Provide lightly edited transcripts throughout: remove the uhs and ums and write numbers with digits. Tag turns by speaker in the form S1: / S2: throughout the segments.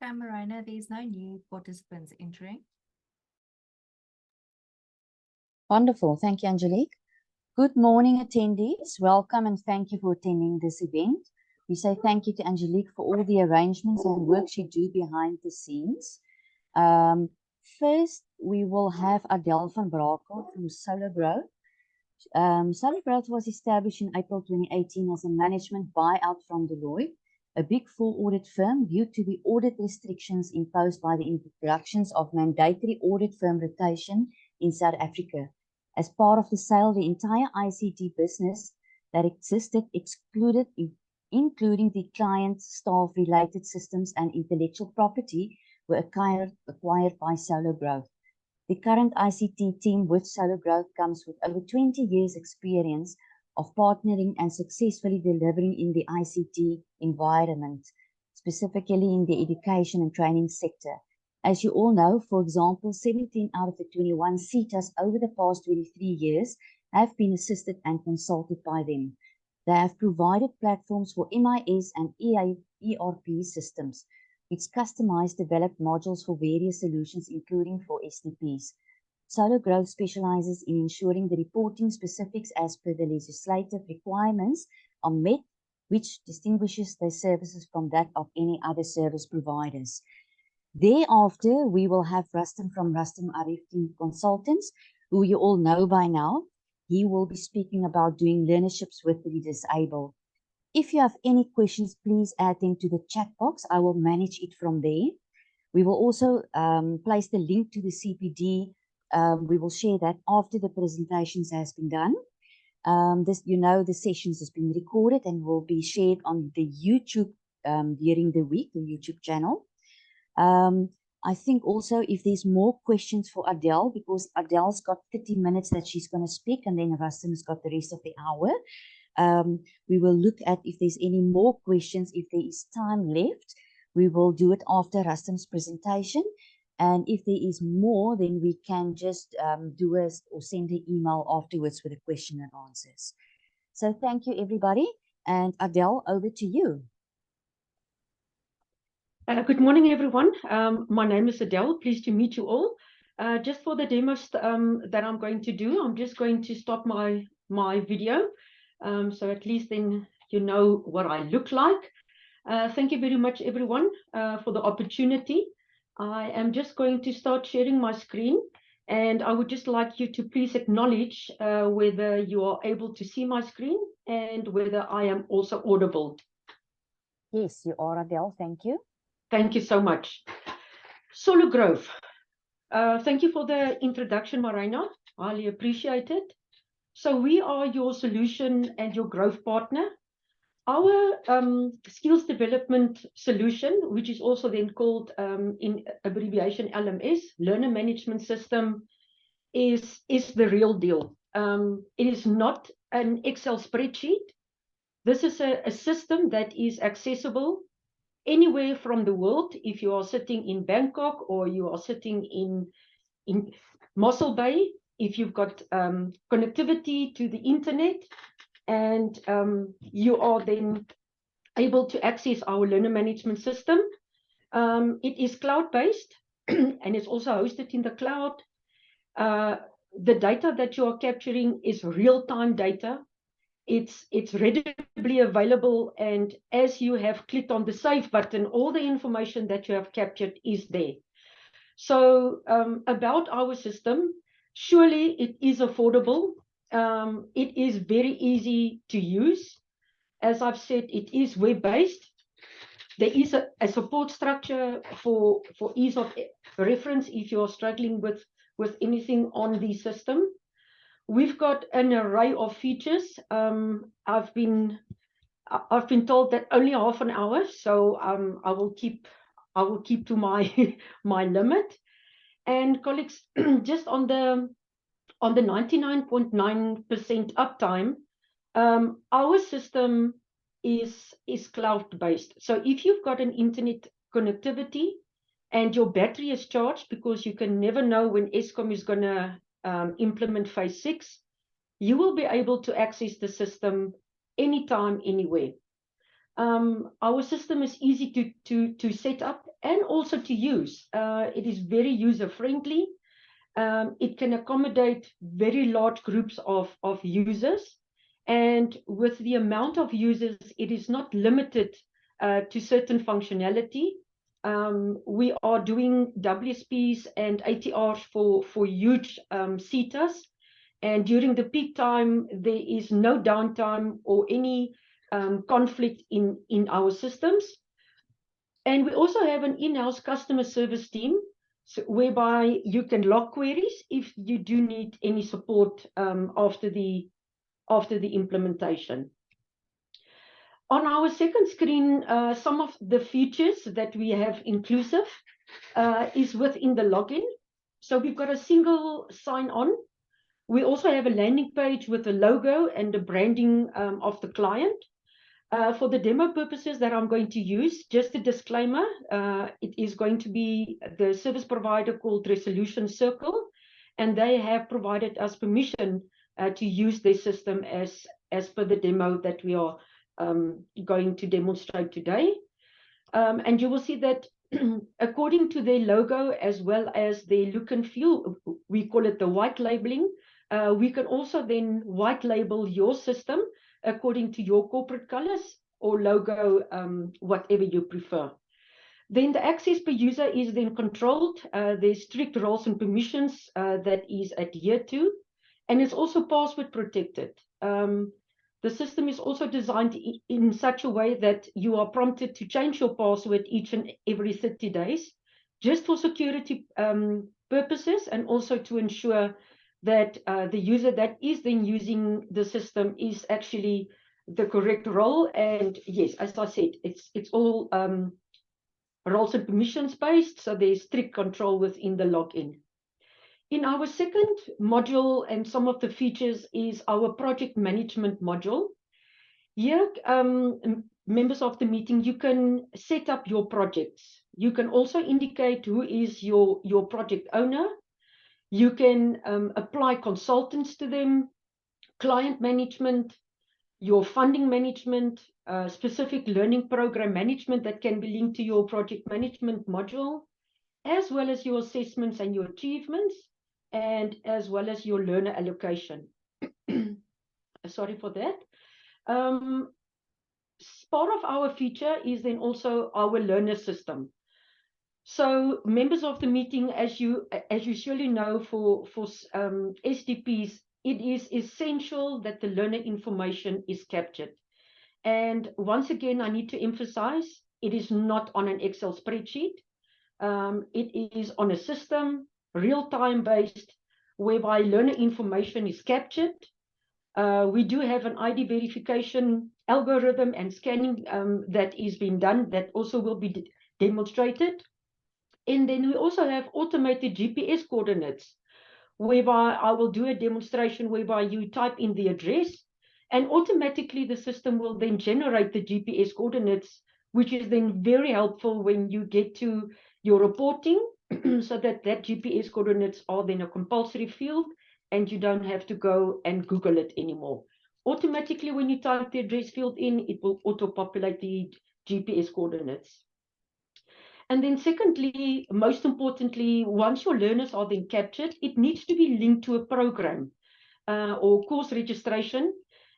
S1: Marina, there's no new participants entering.
S2: Wonderful. Thank you, Angelique. Good morning, attendees. Welcome and thank you for attending this event. We say thank you to Angelique for all the arrangements and work she do behind the scenes. First, we will have Adele van Brakel from SoluGrowth. SoluGrowth was established in April 2018 as a management buyout from Deloitte, a Big Four audit firm, due to the audit restrictions imposed by the introductions of mandatory audit firm rotation in South Africa. As part of the sale, the entire ICT business that existed, including the client, staff, related systems, and intellectual property, were acquired by SoluGrowth. The current ICT team with SoluGrowth comes with over 20 years' experience of partnering and successfully delivering in the ICT environment, specifically in the education and training sector. As you all know, for example, 17 out of the 21 CETAs over the past 23 years have been assisted and consulted by them. They have provided platforms for MIS and ERP systems. It's customized, developed modules for various solutions, including for STPs. SoluGrowth specializes in ensuring the reporting specifics as per the legislative requirements are met, which distinguishes their services from that of any other service providers. Thereafter, we will have Rustim from Rustim Ariefdien Consultants, who you all know by now. He will be speaking about doing learnerships with the disabled. If you have any questions, please add them to the chat box. I will manage it from there. We will also place the link to the CPD. We will share that after the presentations has been done. The sessions has been recorded and will be shared on the YouTube during the week, the YouTube channel. I think also if there's more questions for Adele, because Adele's got 30 minutes that she's going to speak, and then Rustim's got the rest of the hour. We will look at if there's any more questions. If there is time left, we will do it after Rustim's presentation. And if there is more, then we can just or send an email afterwards with the question and answers. So thank you, everybody. And Adele, over to you.
S3: Good morning, everyone. My name is Adele. Pleased to meet you all. Just for the demos that I'm going to do, I'm just going to stop my video. So at least then you know what I look like. Thank you very much, everyone, for the opportunity. I am just going to start sharing my screen, and I would just like you to please acknowledge whether you are able to see my screen and whether I am also audible.
S2: Yes, you are, Adele. Thank you.
S3: Thank you so much. SoluGrowth. Thank you for the introduction, Marina. Highly appreciate it. So we are your solution and your growth partner. Our skills development solution, which is also then called in abbreviation LMS, Learner Management System, is the real deal. It is not an Excel spreadsheet. This is a system that is accessible anywhere from the world. If you are sitting in Bangkok or you are sitting in Mossel Bay, if you've got connectivity to the internet, and you are then able to access our learner management system. It is cloud-based and it's also hosted in the cloud. The data that you are capturing is real-time data. It's readily available, and as you have clicked on the save button, all the information that you have captured is there. So about our system, surely it is affordable. It is very easy to use. As I've said, it is web-based. There is a support structure for ease of reference if you're struggling with anything on the system. We've got an array of features. I've been told that only half an hour, so I will keep to my my limit. And colleagues, just on the 99.9% uptime, our system is cloud-based. So if you've got an internet connectivity and your battery is charged, because you can never know when Eskom is going to implement phase 6, you will be able to access the system anytime, anywhere. Our system is easy to set up and also to use. It is very user-friendly. It can accommodate very large groups of users. And with the amount of users, it is not limited to certain functionality. We are doing WSPs and ATRs for huge CETAs. And during the peak time, there is no downtime or any conflict in our systems. And we also have an in-house customer service team, whereby you can log queries if you do need any support after the implementation. On our second screen, some of the features that we have inclusive is within the login. So we've got a single sign-on. We also have a landing page with a logo and the branding of the client. For the demo purposes that I'm going to use, just a disclaimer, it is going to be the service provider called Resolution Circle, and they have provided us permission to use their system as per the demo that we are going to demonstrate today. And you will see that according to their logo as well as their look and feel, we call it the white labeling, we can also then white label your system according to your corporate colors or logo, whatever you prefer. Then the access per user is then controlled. There's strict roles and permissions that is adhered to, and it's also password protected. The system is also designed in such a way that you are prompted to change your password each and every 30 days, just for security purposes, and also to ensure that the user that is then using the system is actually the correct role. And yes, as I said, it's all roles and permissions based, so there's strict control within the login. In our second module, and some of the features, is our project management module. Here, members of the meeting, you can set up your projects. You can also indicate who is your project owner. You can apply consultants to them, client management, your funding management, specific learning program management that can be linked to your project management module, as well as your assessments and your achievements, and as well as your learner allocation. Sorry for that. Part of our feature is then also our learner system. So members of the meeting, as you surely know, for SDPs, it is essential that the learner information is captured. And once again, I need to emphasize, it is not on an Excel spreadsheet. It is on a system, real-time based, whereby learner information is captured. We do have an ID verification algorithm and scanning that is being done, that also will be demonstrated. And then we also have automated GPS coordinates, whereby I will do a demonstration whereby you type in the address, and automatically the system will then generate the GPS coordinates, which is then very helpful when you get to your reporting, so that GPS coordinates are then a compulsory field, and you don't have to go and Google it anymore. Automatically, when you type the address field in, it will auto-populate the GPS coordinates. And then secondly, most importantly, once your learners are then captured, it needs to be linked to a program or course registration.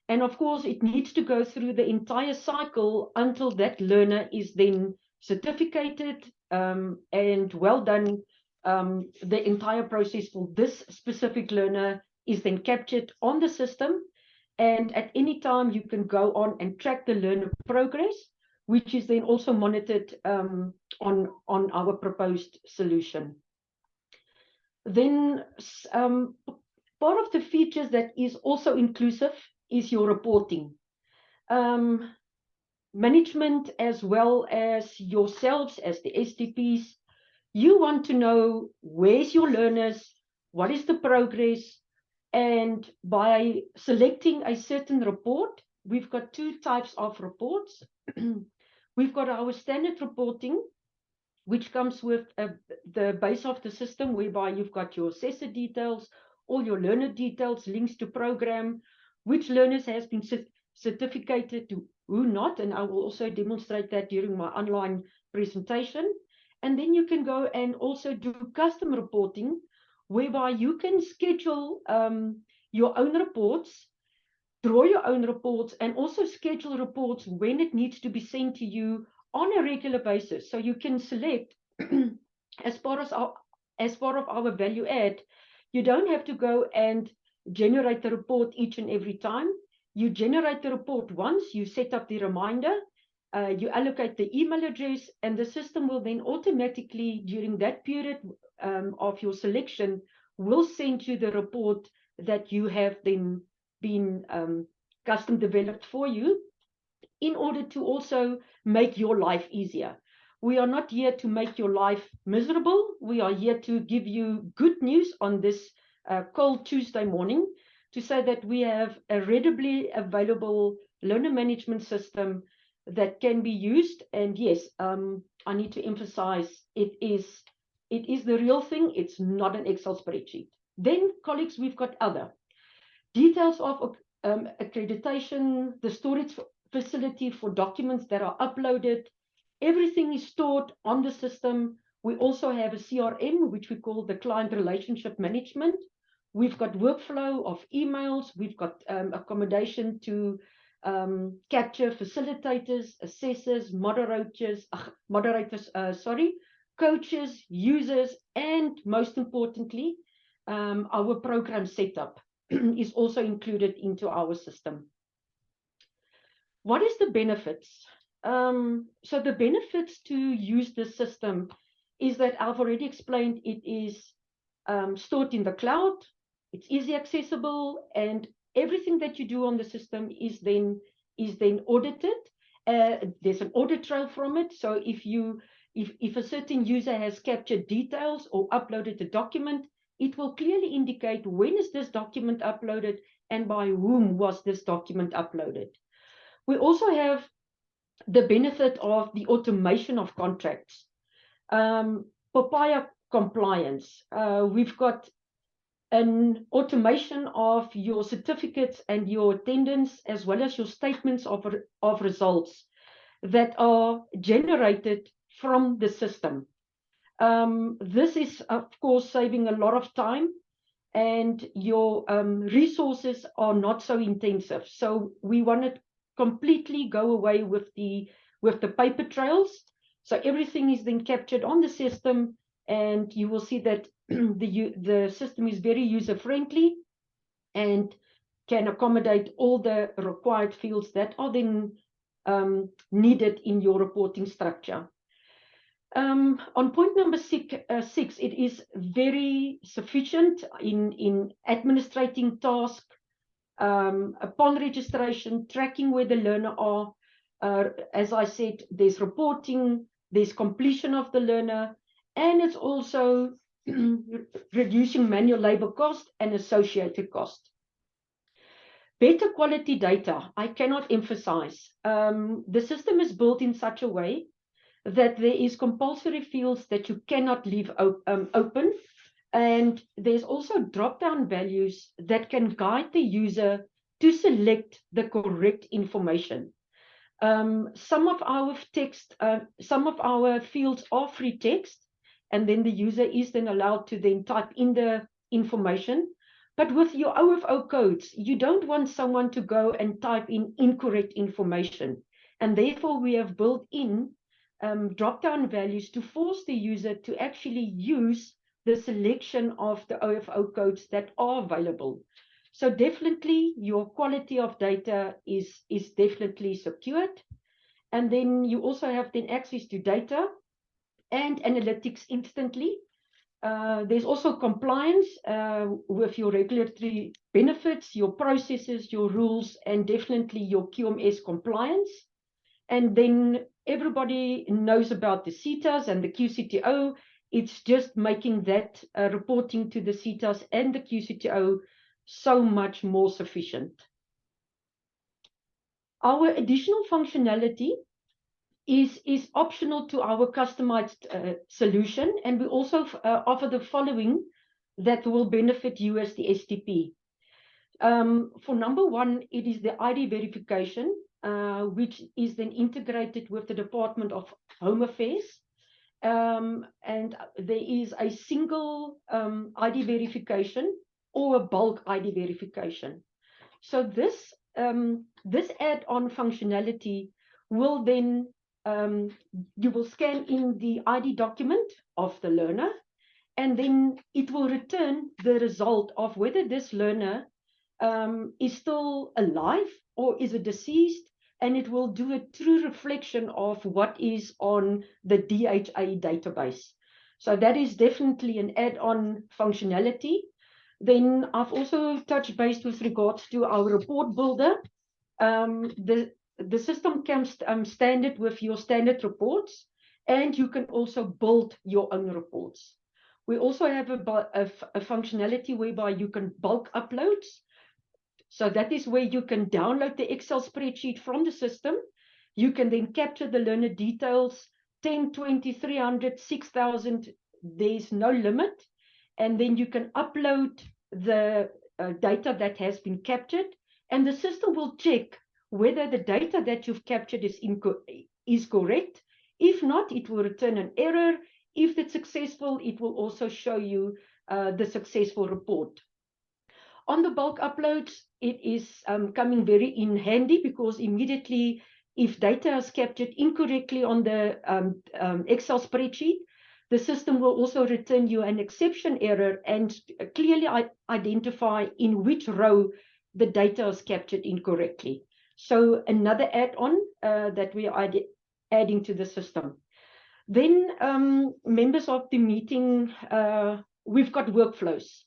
S3: And of course, it needs to go through the entire cycle until that learner is then certificated and well done. The entire process for this specific learner is then captured on the system. And at any time, you can go on and track the learner progress, which is then also monitored on our proposed solution. Then part of the features that is also inclusive is your reporting. Management, as well as yourselves as the SDPs, you want to know where's your learners, what is the progress, and by selecting a certain report, we've got two types of reports. We've got our standard reporting, which comes with the base of the system, whereby you've got your assessor details, all your learner details, links to program, which learners has been certificated, who not, and I will also demonstrate that during my online presentation. And then you can go and also do custom reporting, whereby you can schedule your own reports, draw your own reports, and also schedule reports when it needs to be sent to you on a regular basis. So you can select as part of our value add. You don't have to go and generate the report each and every time. You generate the report once, you set up the reminder, you allocate the email address, and the system will then automatically, during that period of your selection, will send you the report that you have then been custom developed for you, in order to also make your life easier. We are not here to make your life miserable. We are here to give you good news on this cold Tuesday morning, to say that we have a readily available learner management system that can be used. And yes, I need to emphasize, it is the real thing. It's not an Excel spreadsheet. Then, colleagues, we've got other details of accreditation, the storage facility for documents that are uploaded. Everything is stored on the system. We also have a CRM, which we call the client relationship management. We've got workflow of emails. We've got accommodation to capture facilitators, assessors, moderators, coaches, users, and most importantly, our program setup is also included into our system. What is the benefits? So the benefits to use this system is that I've already explained. It is stored in the cloud, it's easy accessible, and everything that you do on the system is then audited. There's an audit trail from it. So if a certain user has captured details or uploaded a document, it will clearly indicate when is this document uploaded and by whom was this document uploaded. We also have the benefit of the automation of contracts. Papaya compliance. We've got an automation of your certificates and your attendance, as well as your statements of results that are generated from the system. This is, of course, saving a lot of time, and your resources are not so intensive. So we want to completely go away with the paper trails. So everything is then captured on the system, and you will see that the system is very user-friendly and can accommodate all the required fields that are then needed in your reporting structure. On point number six, it is very sufficient in administrating tasks, upon registration, tracking where the learner are. As I said, there's reporting, there's completion of the learner, and it's also reducing manual labor cost and associated cost. Better quality data, I cannot emphasize. The system is built in such a way that there is compulsory fields that you cannot leave open. And there's also drop-down values that can guide the user to select the correct information. Some of our fields are free text, and then the user is then allowed to then type in the information. But with your OFO codes, you don't want someone to go and type in incorrect information. And therefore, we have built in drop-down values to force the user to actually use the selection of the OFO codes that are available. So definitely your quality of data is definitely secured. And then you also have then access to data and analytics instantly. There's also compliance with your regulatory benefits, your processes, your rules, and definitely your QMS compliance. And then everybody knows about the CETAs and the QCTO. It's just making that reporting to the CETAs and the QCTO so much more sufficient. Our additional functionality is optional to our customized solution, and we also offer the following that will benefit you as the STP. For number one, it is the ID verification, which is then integrated with the Department of Home Affairs. And there is a single ID verification or a bulk ID verification. So this add-on functionality will then, you will scan in the ID document of the learner, and then it will return the result of whether this learner is still alive or is it deceased, and it will do a true reflection of what is on the DHA database. So that is definitely an add-on functionality. Then I've also touched base with regards to our report builder. The system comes standard with your standard reports, and you can also build your own reports. We also have a functionality whereby you can bulk uploads. So that is where you can download the Excel spreadsheet from the system. You can then capture the learner details, 10, 20, 300, 6,000, there's no limit. And then you can upload the data that has been captured, and the system will check whether the data that you've captured is correct. If not, it will return an error. If it's successful, it will also show you the successful report. On the bulk uploads, it is coming very in handy, because immediately, if data is captured incorrectly on the Excel spreadsheet, the system will also return you an exception error and clearly identify in which row the data is captured incorrectly. So another add-on that we are adding to the system. Then members of the meeting, we've got workflows.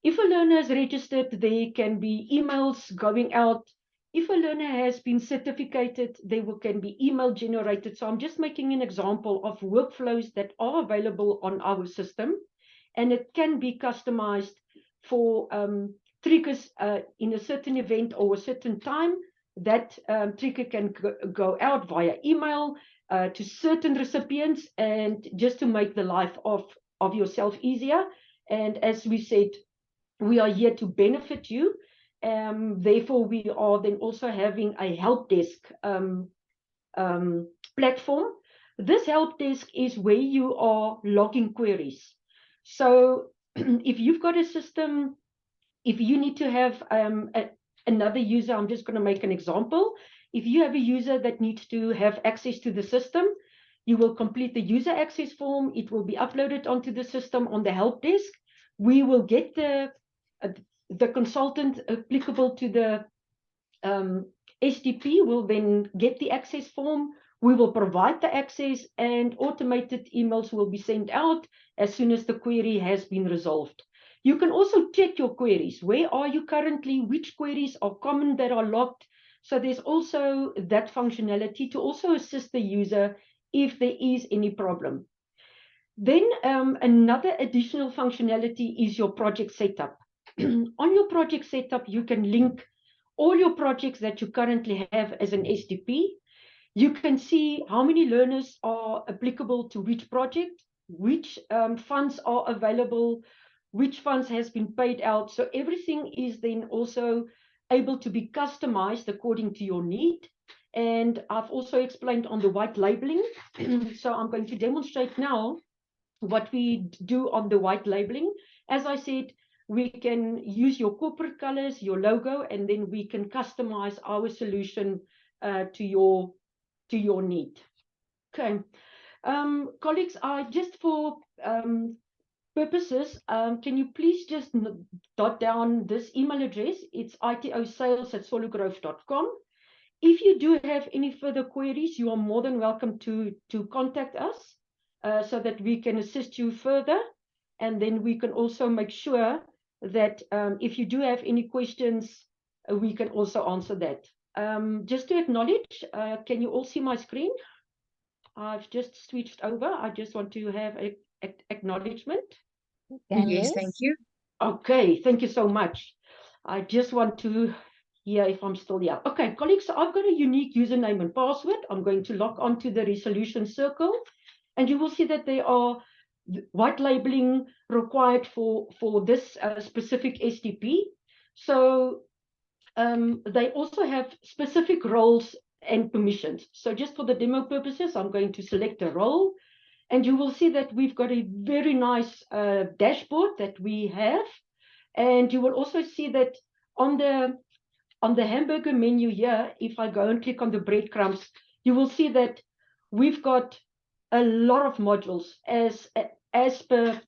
S3: If a learner is registered, there can be emails going out. If a learner has been certificated, there can be email generated. So I'm just making an example of workflows that are available on our system, and it can be customized for triggers in a certain event or a certain time. That trigger can go out via email to certain recipients, and just to make the life of yourself easier. And as we said, we are here to benefit you. Therefore, we are then also having a help desk platform. This help desk is where you are logging queries. So if you've got a system, if you need to have another user, I'm just going to make an example. If you have a user that needs to have access to the system, you will complete the user access form. It will be uploaded onto the system on the help desk. We will get the consultant applicable to the SDP will then get the access form. We will provide the access, and automated emails will be sent out as soon as the query has been resolved. You can also check your queries. Where are you currently? Which queries are common that are locked? So there's also that functionality to also assist the user if there is any problem. Then another additional functionality is your project setup. On your project setup, you can link all your projects that you currently have as an SDP. You can see how many learners are applicable to which project, which funds are available, which funds has been paid out. So everything is then also able to be customized according to your need. And I've also explained on the white labeling. So I'm going to demonstrate now what we do on the white labeling. As I said, we can use your corporate colors, your logo, and then we can customize our solution to your need. Okay, colleagues, just for purposes, can you please just jot down this email address? It's itosales@solugrowth.com. If you do have any further queries, you are more than welcome to contact us so that we can assist you further. And then we can also make sure that if you do have any questions, we can also answer that. Just to acknowledge, can you all see my screen? I've just switched over. I just want to have an acknowledgement.
S4: Yes, thank you.
S3: Okay, thank you so much. I just want to hear if I'm still here. Okay, colleagues, so I've got a unique username and password. I'm going to log on to the resolution circle, and you will see that there are white labeling required for this specific SDP. So they also have specific roles and permissions. So just for the demo purposes, I'm going to select a role, and you will see that we've got a very nice dashboard that we have. And you will also see that on the hamburger menu here, if I go and click on the breadcrumbs, you will see that we've got a lot of modules as per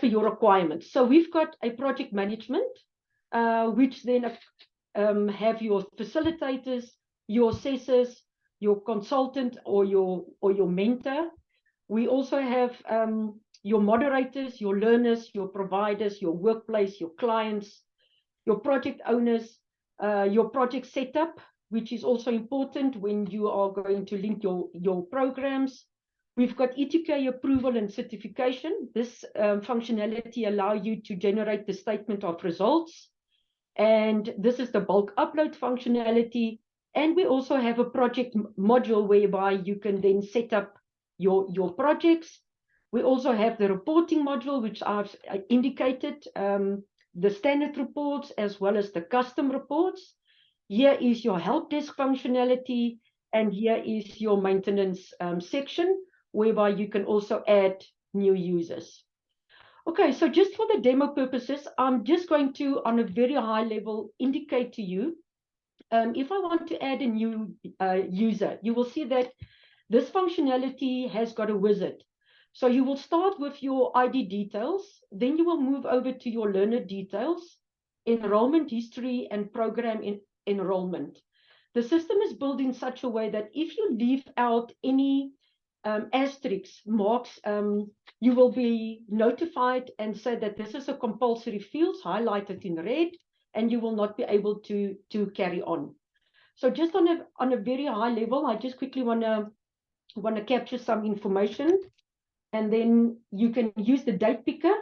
S3: your requirements. So we've got a project management, which then have your facilitators, your assessors, your consultant, or your mentor. We also have your moderators, your learners, your providers, your workplace, your clients, your project owners, your project setup, which is also important when you are going to link your programs. We've got ETK approval and certification. This functionality allows you to generate the statement of results. And this is the bulk upload functionality. And we also have a project module whereby you can then set up your projects. We also have the reporting module, which I've indicated, the standard reports as well as the custom reports. Here is your help desk functionality, and here is your maintenance section, whereby you can also add new users. Okay, so just for the demo purposes, I'm just going to, on a very high level, indicate to you, if I want to add a new user, you will see that this functionality has got a wizard. So you will start with your ID details, then you will move over to your learner details, enrollment history, and program enrollment. The system is built in such a way that if you leave out any asterisks, marks, you will be notified and say that this is a compulsory field, highlighted in red, and you will not be able to carry on. So just on a very high level, I just quickly want to capture some information, and then you can use the date picker.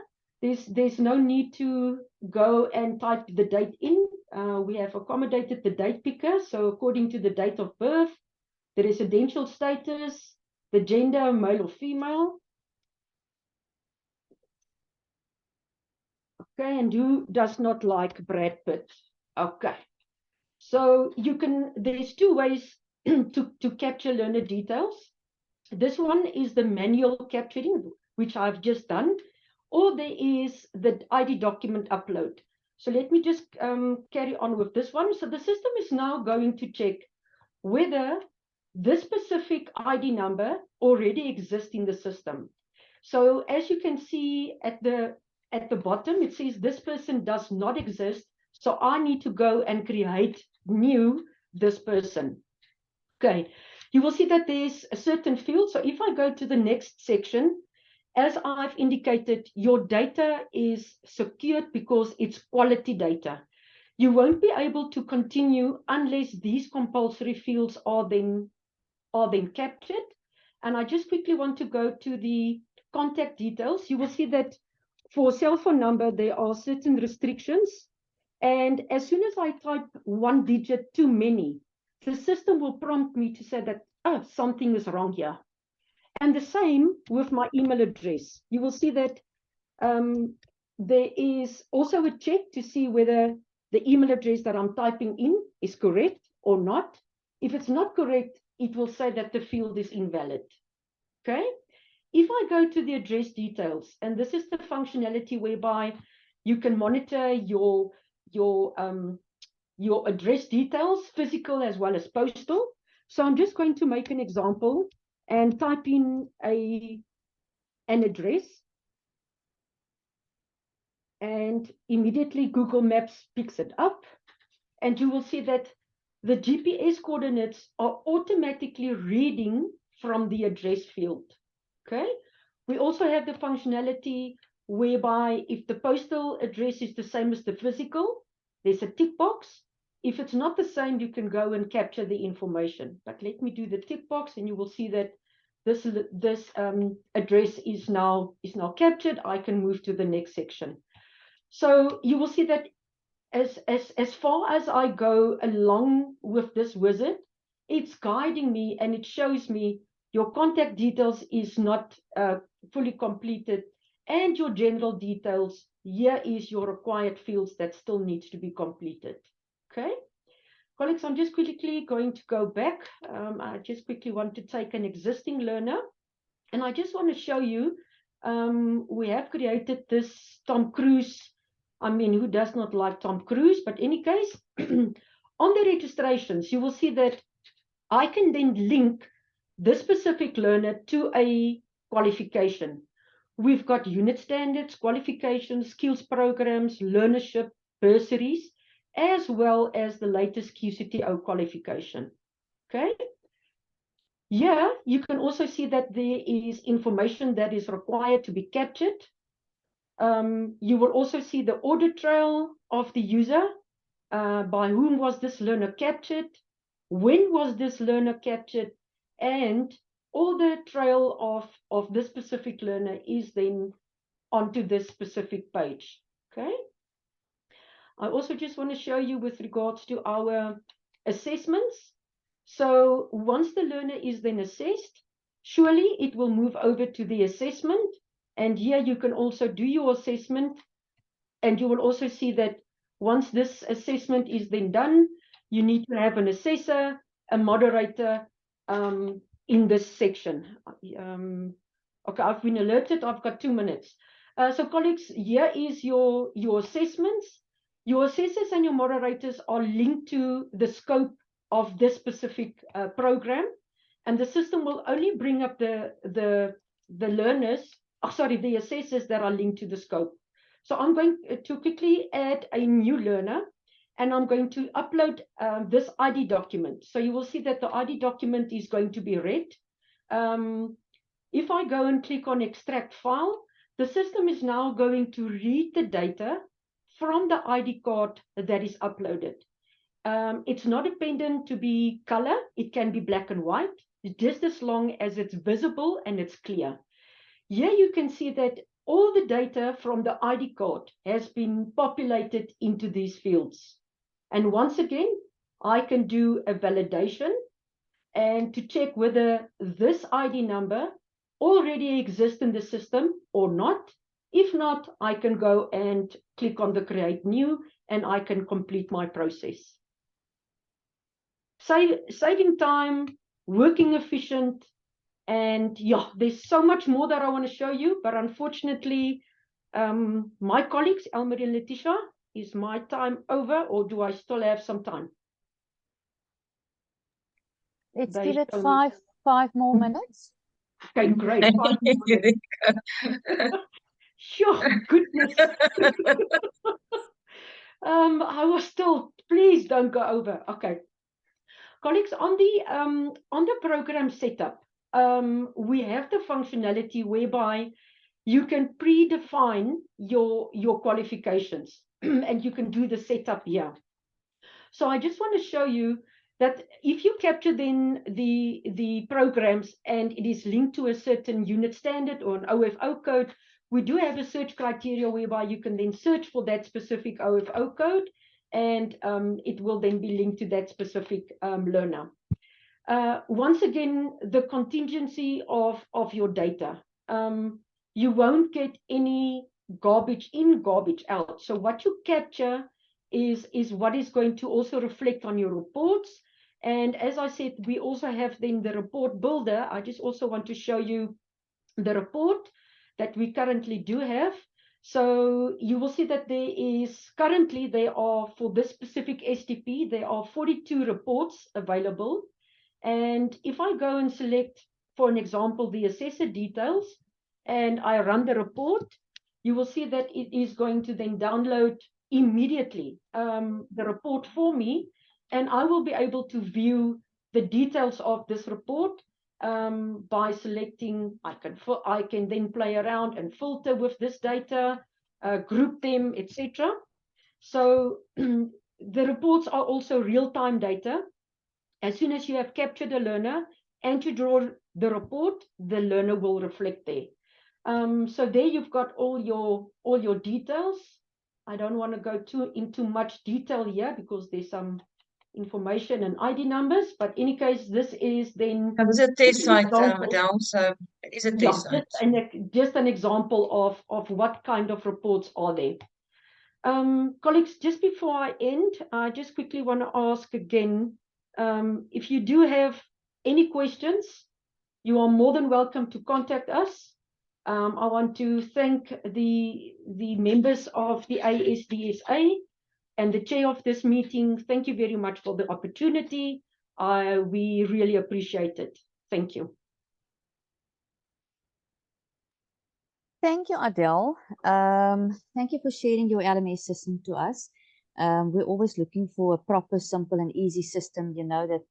S3: There's no need to go and type the date in. We have accommodated the date picker. So according to the date of birth, the residential status, the gender, male or female. Okay, and who does not like Brad Pitt? Okay, so there's two ways to capture learner details. This one is the manual capturing, which I've just done, or there is the ID document upload. So let me just carry on with this one. So the system is now going to check whether this specific ID number already exists in the system. So as you can see at the bottom, it says this person does not exist. So I need to go and create this person. Okay, you will see that there's a certain field. So if I go to the next section, as I've indicated, your data is secured because it's quality data. You won't be able to continue unless these compulsory fields are then captured. And I just quickly want to go to the contact details. You will see that for cell phone number, there are certain restrictions. And as soon as I type one digit too many, the system will prompt me to say that, oh, something is wrong here. And the same with my email address. You will see that there is also a check to see whether the email address that I'm typing in is correct or not. If it's not correct, it will say that the field is invalid. Okay. If I go to the address details, and this is the functionality whereby you can monitor your address details, physical as well as postal. So I'm just going to make an example and type in an address. And immediately Google Maps picks it up. And you will see that the GPS coordinates are automatically reading from the address field. Okay. We also have the functionality whereby if the postal address is the same as the physical, there's a tick box. If it's not the same, you can go and capture the information. But let me do the tick box, and you will see that this address is now captured. I can move to the next section. So you will see that as far as I go along with this wizard, it's guiding me, and it shows me your contact details is not fully completed, and your general details. Here is your required fields that still needs to be completed. Okay. Colleagues, I'm just quickly going to go back. I just quickly want to take an existing learner, and I just want to show you, we have created this Tom Cruise. I mean, who does not like Tom Cruise? But in any case, on the registrations, you will see that I can then link this specific learner to a qualification. We've got unit standards, qualifications, skills programs, learnership, bursaries, as well as the latest QCTO qualification. Okay. Here, you can also see that there is information that is required to be captured. You will also see the audit trail of the user. By whom was this learner captured? When was this learner captured? And all the trail of this specific learner is then onto this specific page. Okay. I also just want to show you with regards to our assessments. So once the learner is then assessed, surely it will move over to the assessment. And here you can also do your assessment. And you will also see that once this assessment is then done, you need to have an assessor, a moderator in this section. Okay, I've been alerted. I've got 2 minutes. So colleagues, here is your assessments. Your assessors and your moderators are linked to the scope of this specific program, and the system will only bring up the learners, the assessors that are linked to the scope. So I'm going to quickly add a new learner, and I'm going to upload this ID document. So you will see that the ID document is going to be read. If I go and click on extract file, the system is now going to read the data from the ID card that is uploaded. It's not dependent to be color. It can be black and white, just as long as it's visible and it's clear. Here you can see that all the data from the ID card has been populated into these fields. And once again, I can do a validation and to check whether this ID number already exists in the system or not. If not, I can go and click on the create new and I can complete my process. Saving time, working efficient, and yeah, there's so much more that I want to show you, but unfortunately, my colleagues, Elmarie and Letitia, is my time over, or do I still have some time?
S2: Let's give it five more minutes.
S3: Okay, great. 5 more minutes. Sure, goodness. I was told, please don't go over. Okay. Colleagues, on the program setup, we have the functionality whereby you can predefine your qualifications and you can do the setup here. So I just want to show you that if you capture then the programs and it is linked to a certain unit standard or an OFO code, we do have a search criteria whereby you can then search for that specific OFO code, and it will then be linked to that specific learner. Once again, the contingency of your data. You won't get any garbage in, garbage out. So what you capture is what is going to also reflect on your reports. And as I said, we also have then the report builder. I just also want to show you the report that we currently do have. So you will see that there are, for this specific STP, there are 42 reports available. And if I go and select, for an example, the assessor details, and I run the report, you will see that it is going to then download immediately the report for me, and I will be able to view the details of this report by selecting. I can then play around and filter with this data, group them, etc. So the reports are also real-time data. As soon as you have captured a learner and you draw the report, the learner will reflect there. So there you've got all your details. I don't want to go into much detail here because there's some information and ID numbers. But in any case, this is then
S4: That was a test
S3: an
S4: site,
S3: example.
S4: Adele, so it is a
S3: Yeah,
S4: test site.
S3: just an example of what kind of reports are there. Colleagues, just before I end, I just quickly want to ask again, if you do have any questions, you are more than welcome to contact us. I want to thank the members of the ASDSA and the chair of this meeting. Thank you very much for the opportunity. We really appreciate it. Thank you.
S2: Thank you, Adele. Thank you for sharing your LMS system to us. We're always looking for a proper, simple, and easy system. You know that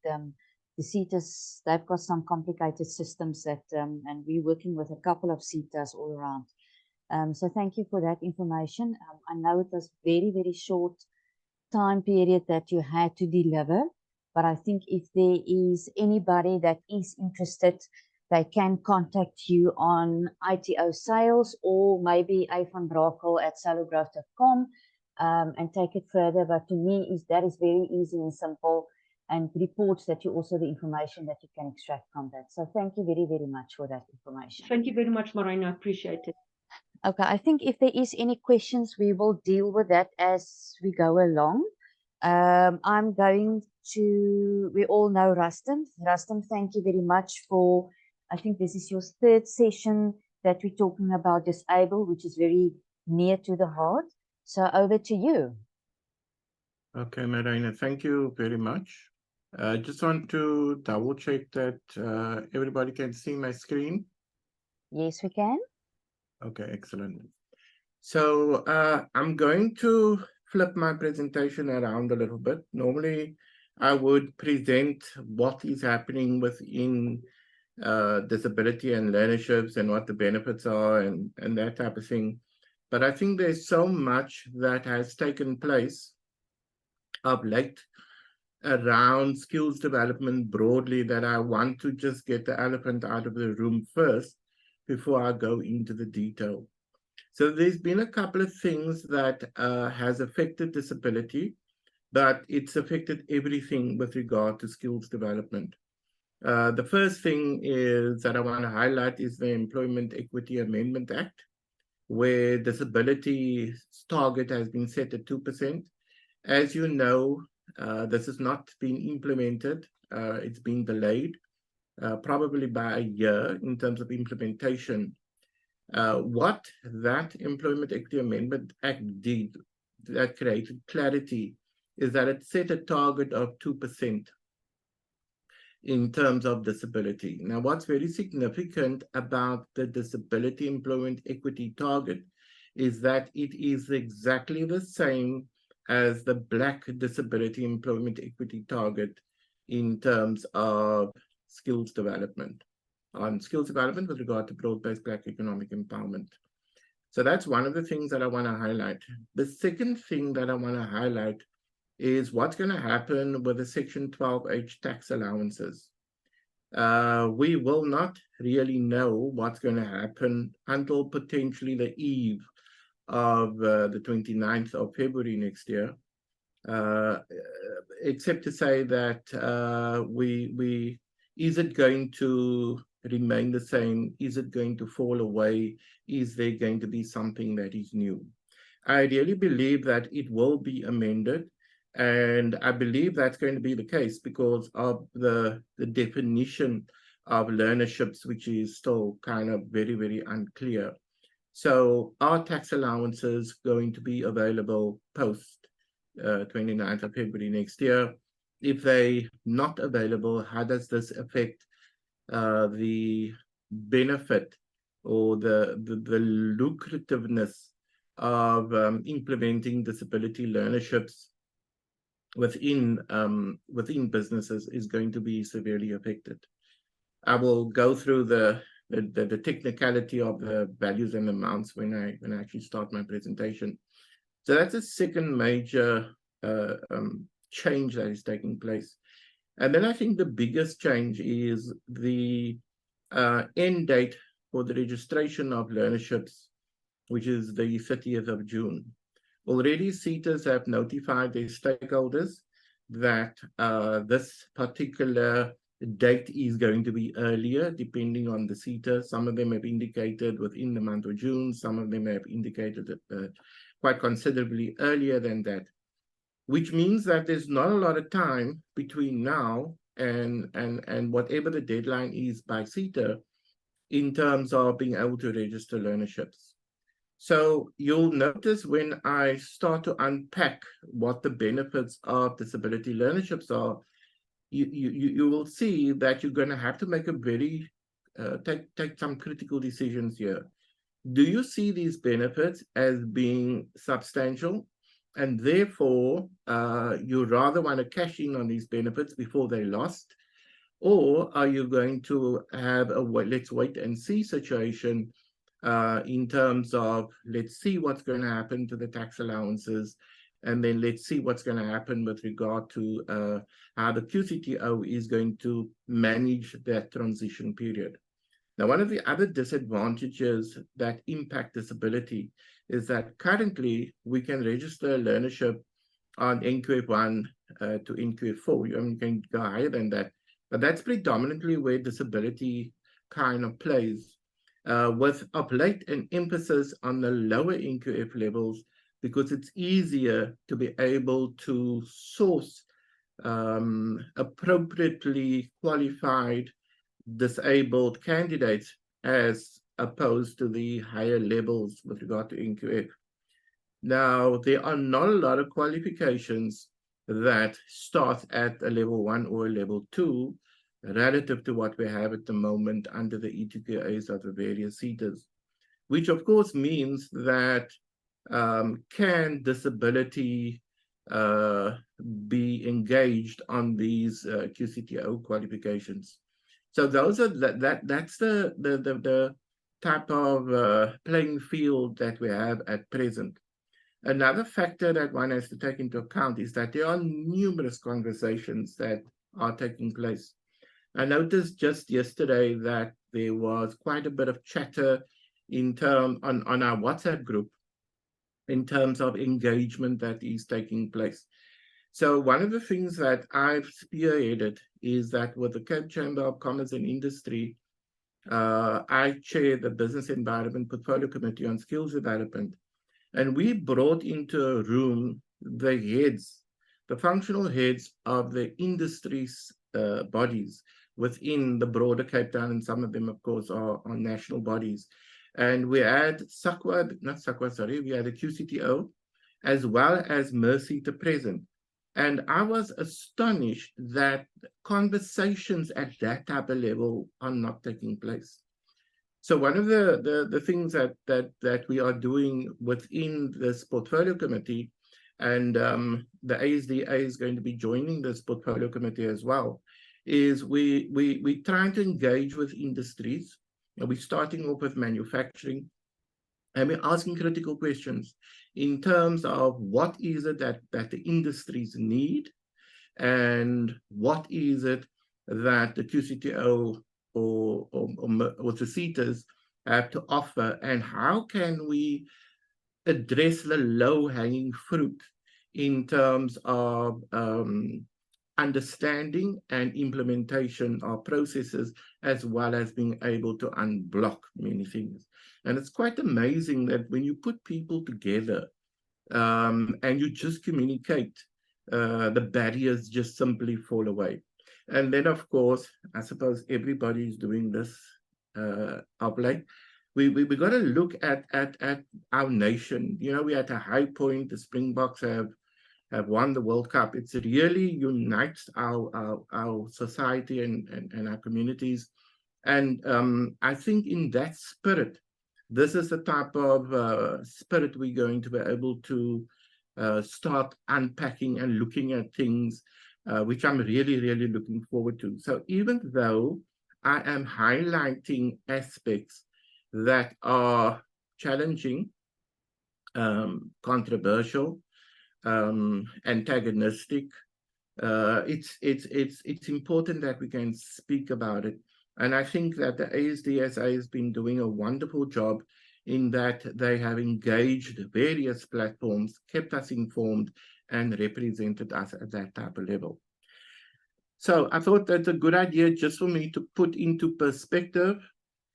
S2: the CETAs, they've got some complicated systems that, and we're working with a couple of CETAs all around. So thank you for that information. I know it was very, very short time period that you had to deliver, but I think if there is anybody that is interested, they can contact you on ITO sales or maybe A van Brakel at SoluGrowth.com and take it further. But to me, that is very easy and simple, and reports that you also the information that you can extract from that. So thank you very, very much for that information.
S3: Thank you very much, Marina. I appreciate it.
S2: Okay, I think if there is any questions, we will deal with that as we go along. I'm going to, we all know Rustim. Rustim, thank you very much for, I think this is your third session that we're talking about disabled, which is very near to the heart. So over to you.
S5: Okay, Marina, thank you very much. I just want to double check that everybody can see my screen.
S2: Yes, we can.
S5: Okay, excellent. So I'm going to flip my presentation around a little bit. Normally, I would present what is happening within disability and learnerships and what the benefits are and that type of thing. But I think there's so much that has taken place of late around skills development broadly that I want to just get the elephant out of the room first before I go into the detail. So there's been a couple of things that has affected disability, but it's affected everything with regard to skills development. The first thing is that I want to highlight is the Employment Equity Amendment Act, where disability target has been set at 2%. As you know, this has not been implemented. It's been delayed, probably by a year in terms of implementation. What that Employment Equity Amendment Act did, that created clarity, is that it set a target of 2% in terms of disability. Now, what's very significant about the disability employment equity target is that it is exactly the same as the Black disability employment equity target in terms of skills development, on skills development with regard to broad-based Black economic empowerment. So that's one of the things that I want to highlight. The second thing that I want to highlight is what's going to happen with the Section 12H tax allowances. We will not really know what's going to happen until potentially the eve of the 29th of February next year, except to say that is it going to remain the same? Is it going to fall away? Is there going to be something that is new? I really believe that it will be amended, and I believe that's going to be the case because of the definition of learnerships, which is still kind of very, very unclear. So are tax allowances going to be available post 29th of February next year? If they're not available, how does this affect the benefit or the lucrativeness of implementing disability learnerships within businesses is going to be severely affected. I will go through the technicality of the values and amounts when I actually start my presentation. So that's the second major change that is taking place. And then I think the biggest change is the end date for the registration of learnerships, which is the 30th of June. Already CETAs have notified their stakeholders that this particular date is going to be earlier, depending on the SETA. Some of them have indicated within the month of June. Some of them have indicated quite considerably earlier than that, which means that there's not a lot of time between now and whatever the deadline is by SETA in terms of being able to register learnerships. So you'll notice when I start to unpack what the benefits of disability learnerships are, you will see that you're going to have to make a very take some critical decisions here. Do you see these benefits as being substantial, and therefore you rather want to cash in on these benefits before they're lost, or are you going to have a let's wait and see situation in terms of let's see what's going to happen to the tax allowances, and then let's see what's going to happen with regard to how the QCTO is going to manage that transition period. Now, one of the other disadvantages that impact disability is that currently we can register a learnership on NQF1 to NQF4. You can go higher than that, but that's predominantly where disability kind of plays, with of late an emphasis on the lower NQF levels, because it's easier to be able to source appropriately qualified disabled candidates as opposed to the higher levels with regard to NQF. Now, there are not a lot of qualifications that start at a level 1 or a level 2 relative to what we have at the moment under the ETQAs of the various SETAs, which of course means that can disability be engaged on these QCTO qualifications. So those are that's the type of playing field that we have at present. Another factor that one has to take into account is that there are numerous conversations that are taking place. I noticed just yesterday that there was quite a bit of chatter on our WhatsApp group in terms of engagement that is taking place. So one of the things that I've spearheaded is that with the Cape Chamber of Commerce and Industry, I chair the Business Environment Portfolio Committee on Skills Development. And we brought into a room the heads, the functional heads of the industry's bodies within the broader Cape Town, and some of them, of course, are national bodies. And we had we had the QCTO, as well as Mercy to present. And I was astonished that conversations at that type of level are not taking place. So one of the things that we are doing within this portfolio committee, and the ASDA is going to be joining this portfolio committee as well, is we're trying to engage with industries. And we're starting off with manufacturing, and we're asking critical questions in terms of what is it that the industries need, and what is it that the QCTO or the SETAs have to offer, and how can we address the low-hanging fruit in terms of understanding and implementation of processes, as well as being able to unblock many things. And it's quite amazing that when you put people together and you just communicate, the barriers just simply fall away. And then, of course, I suppose everybody's doing this of late. We got to look at our nation. You know, we're at a high point. The Springboks have won the World Cup. It's really unites our society and our communities. And I think in that spirit, this is the type of spirit we're going to be able to start unpacking and looking at things, which I'm really, really looking forward to. So even though I am highlighting aspects that are challenging, controversial, antagonistic, it's important that we can speak about it. And I think that the ASDSA has been doing a wonderful job in that they have engaged various platforms, kept us informed, and represented us at that type of level. So I thought that's a good idea just for me to put into perspective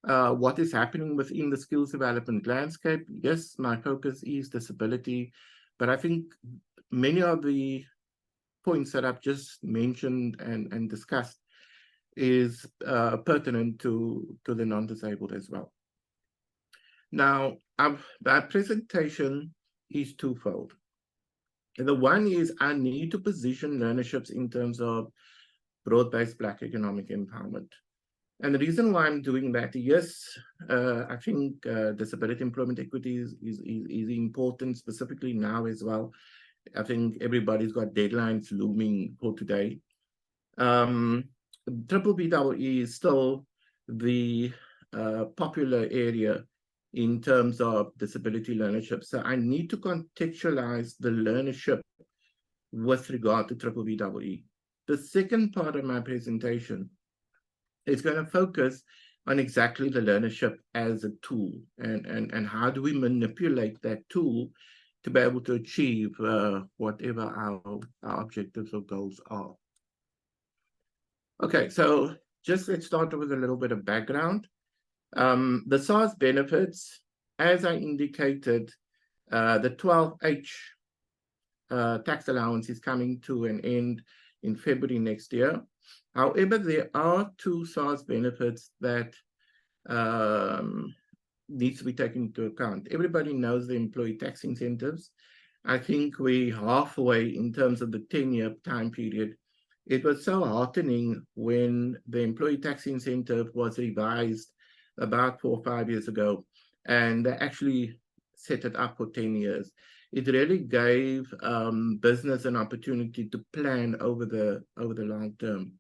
S5: what is happening within the skills development landscape. Yes, my focus is disability, but I think many of the points that I've just mentioned and discussed is pertinent to the non-disabled as well. Now, our presentation is twofold. The one is I need to position learnerships in terms of broad-based Black economic empowerment. And the reason why I'm doing that, yes, I think disability employment equity is important, specifically now as well. I think everybody's got deadlines looming for today. Triple BEE is still the popular area in terms of disability learnership. So I need to contextualize the learnership with regard to triple BEE. The second part of my presentation is going to focus on exactly the learnership as a tool and how do we manipulate that tool to be able to achieve whatever our objectives or goals are. Okay, so just let's start with a little bit of background. The SARS benefits, as I indicated, the 12H tax allowance is coming to an end in February next year. However, there are two SARS benefits that needs to be taken into account. Everybody knows the employee tax incentives. I think we're halfway in terms of the 10-year time period. It was so heartening when the employee tax incentive was revised about 4 or 5 years ago, and they actually set it up for 10 years. It really gave business an opportunity to plan over the long term.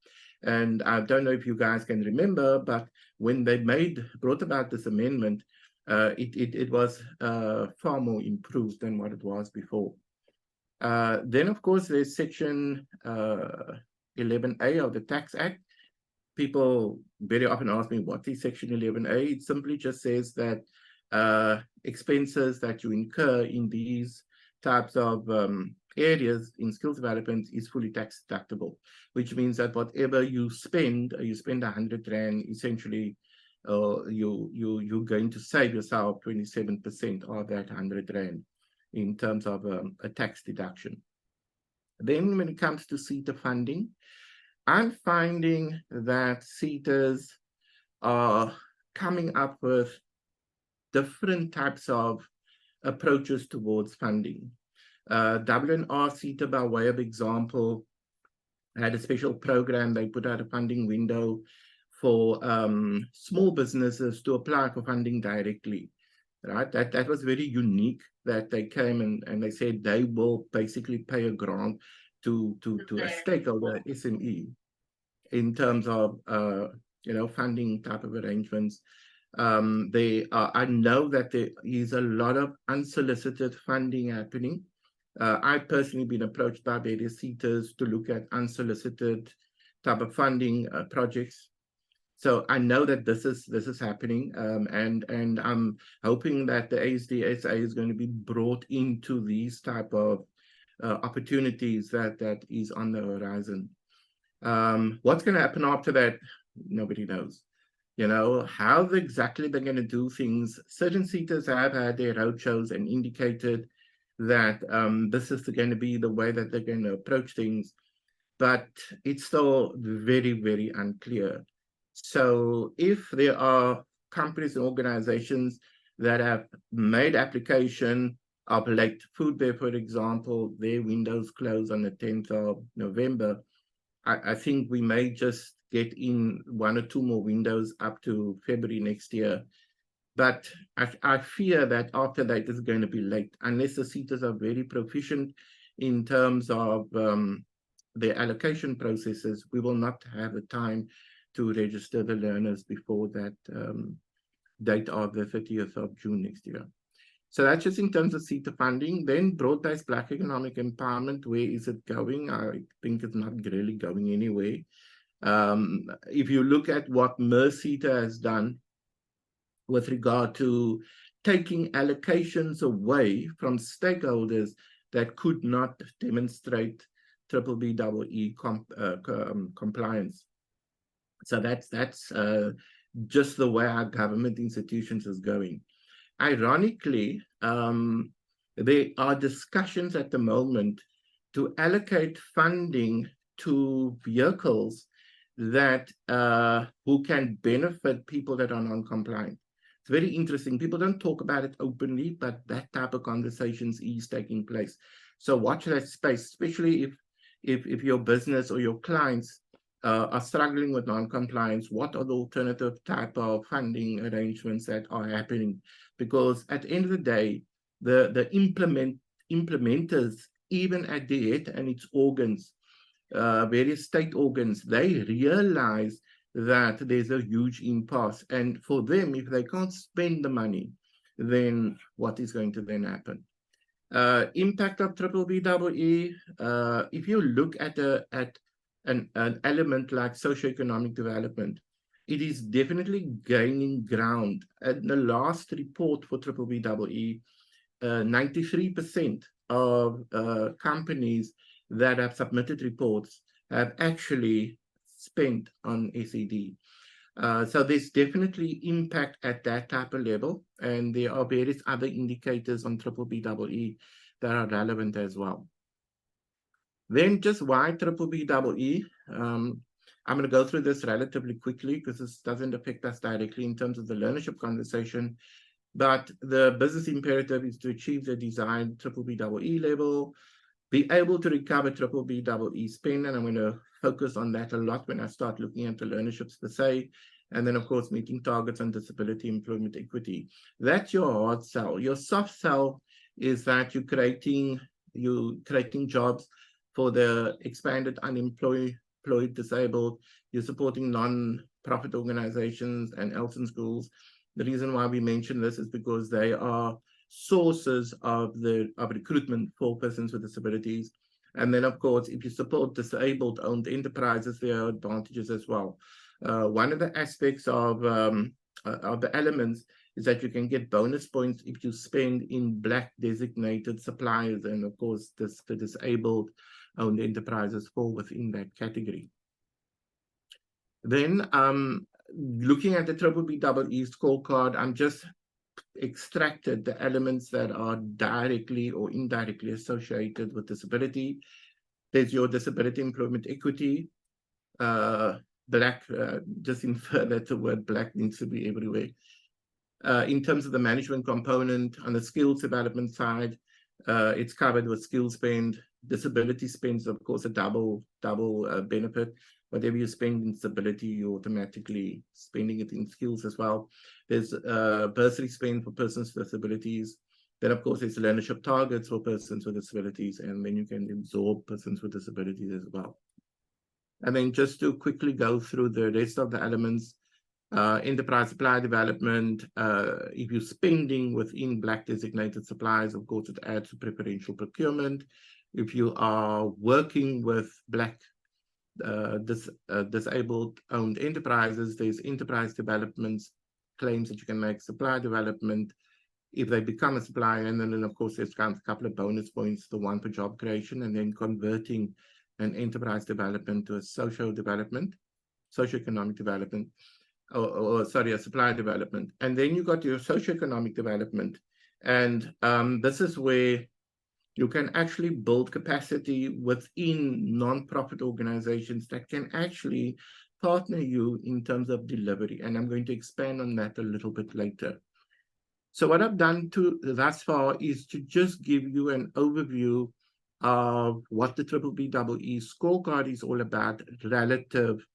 S5: And I don't know if you guys can remember, but when they brought about this amendment, it was far more improved than what it was before. Then, of course, there's Section 11A of the Tax Act. People very often ask me, what is Section 11A? It simply just says that expenses that you incur in these types of areas in skills development is fully tax deductible, which means that whatever you spend 100 Rand, essentially you're going to save yourself 27% of that 100 Rand in terms of a tax deduction. Then when it comes to SETA funding, I'm finding that SETAs are coming up with different types of approaches towards funding. WNR SETA, by way of example, had a special program. They put out a funding window for small businesses to apply for funding directly. Right? That was very unique, that they came and they said they will basically pay a grant to a stakeholder, SME, in terms of funding type of arrangements. I know that there is a lot of unsolicited funding happening. I've personally been approached by various SETAs to look at unsolicited type of funding projects. So I know that this is happening, and I'm hoping that the ASDSA is going to be brought into these type of opportunities that is on the horizon. What's going to happen after that? Nobody knows. How exactly they're going to do things. Certain SETAs have had their roadshows and indicated that this is going to be the way that they're going to approach things, but it's still very, very unclear. So if there are companies and organizations that have made application of late, Foodbear, for example, their windows close on the 10th of November, I think we may just get in 1 or 2 more windows up to February next year. But I fear that after that is going to be late, unless the SETAs are very proficient in terms of their allocation processes. We will not have the time to register the learners before that date of the 30th of June next year. So that's just in terms of SETA funding. Then broad-based Black economic empowerment, where is it going? I think it's not really going anywhere. If you look at what MERS SETA has done with regard to taking allocations away from stakeholders that could not demonstrate BBBEE compliance. So that's just the way our government institutions is going. Ironically, there are discussions at the moment to allocate funding to vehicles that who can benefit people that are non-compliant. It's very interesting. People don't talk about it openly, but that type of conversations is taking place. So watch that space, especially if your business or your clients are struggling with non-compliance. What are the alternative type of funding arrangements that are happening? Because at the end of the day, the implementers, even at the head and its organs, various state organs, they realize that there's a huge impasse. And for them, if they can't spend the money, then what is going to then happen? Impact of BBBEE, if you look at an element like socioeconomic development, it is definitely gaining ground. At the last report for BBBEE, 93% of companies that have submitted reports have actually spent on SED. So there's definitely impact at that type of level, and there are various other indicators on BBBEE that are relevant as well. Then just why BBBEE? I'm going to go through this relatively quickly because this doesn't affect us directly in terms of the learnership conversation, but the business imperative is to achieve the desired BBBEE level, be able to recover BBBEE spend, and I'm going to focus on that a lot when I start looking at the learnerships per se, and then of course meeting targets on disability employment equity. That's your hard sell. Your soft sell is that you're creating jobs for the expanded unemployed, disabled. You're supporting non-profit organizations and health and schools. The reason why we mention this is because they are sources of recruitment for persons with disabilities. And then, of course, if you support disabled-owned enterprises, there are advantages as well. One of the aspects of the elements is that you can get bonus points if you spend in Black designated suppliers, and of course, the disabled-owned enterprises fall within that category. Then, looking at the BBBEE scorecard, I'm just extracted the elements that are directly or indirectly associated with disability. There's your disability employment equity. Black, just infer that the word Black needs to be everywhere. In terms of the management component, on the skills development side, it's covered with skill spend. Disability spend is, of course, a double benefit. Whatever you spend in disability, you're automatically spending it in skills as well. There's bursary spend for persons with disabilities. Then, of course, there's learnership targets for persons with disabilities, and then you can absorb persons with disabilities as well. And then just to quickly go through the rest of the elements, enterprise supply development, if you're spending within Black designated suppliers, of course, it adds to preferential procurement. If you are working with Black disabled-owned enterprises, there's enterprise developments, claims that you can make, supply development, if they become a supplier, and then of course there's a couple of bonus points, the one for job creation, and then converting an enterprise development to a socioeconomic development, sorry, a supply development. And then you got your socioeconomic development, and this is where you can actually build capacity within non-profit organizations that can actually partner you in terms of delivery. And I'm going to expand on that a little bit later. So what I've done thus far is to just give you an overview of what the BBBEE scorecard is all about relative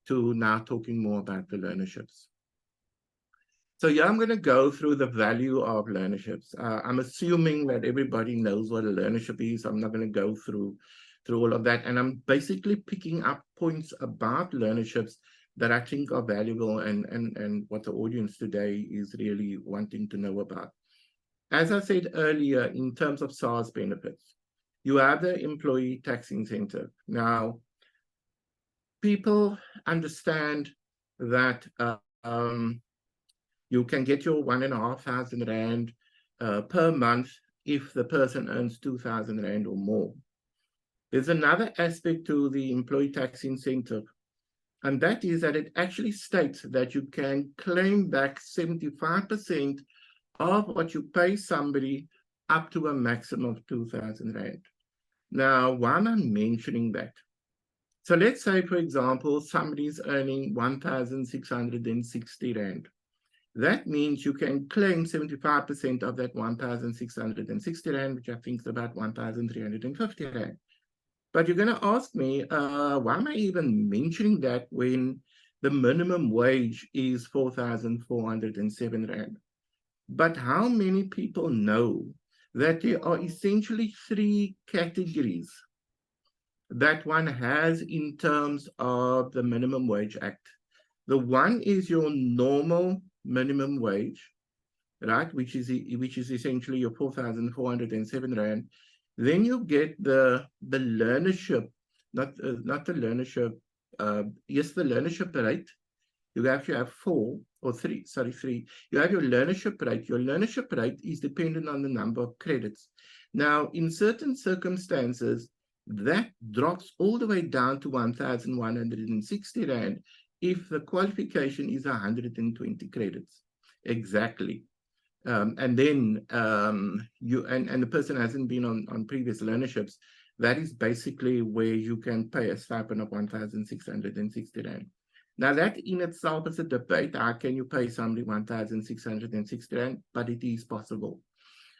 S5: to now talking more about the learnerships. So yeah, I'm going to go through the value of learnerships. I'm assuming that everybody knows what a learnership is. I'm not going to go through all of that. And I'm basically picking up points about learnerships that I think are valuable and what the audience today is really wanting to know about. As I said earlier, in terms of SARS benefits, you have the employee tax incentive. Now, people understand that You can get your 1,500 Rand per month if the person earns 2,000 Rand or more. There's another aspect to the employee tax incentive, and that is that it actually states that you can claim back 75% of what you pay somebody up to a maximum of 2,000 Rand. Now, why am I mentioning that? So let's say, for example, somebody's earning 1,660 Rand. That means you can claim 75% of that 1,660 Rand, which I think is about 1,350 Rand. But you're going to ask me, why am I even mentioning that when the minimum wage is 4,407 Rand? But how many people know that there are essentially three categories that one has in terms of the Minimum Wage Act? The one is your normal minimum wage, right, which is essentially your 4,407 Rand. Then you get the learnership, not the learnership, yes, the learnership rate. You actually have three. You have your learnership rate. Your learnership rate is dependent on the number of credits. Now, in certain circumstances, that drops all the way down to 1,160 Rand if the qualification is 120 credits. Exactly. And then the person hasn't been on previous learnerships. That is basically where you can pay a stipend of 1,660 Rand. Now, that in itself is a debate. How can you pay somebody 1,660 Rand? But it is possible.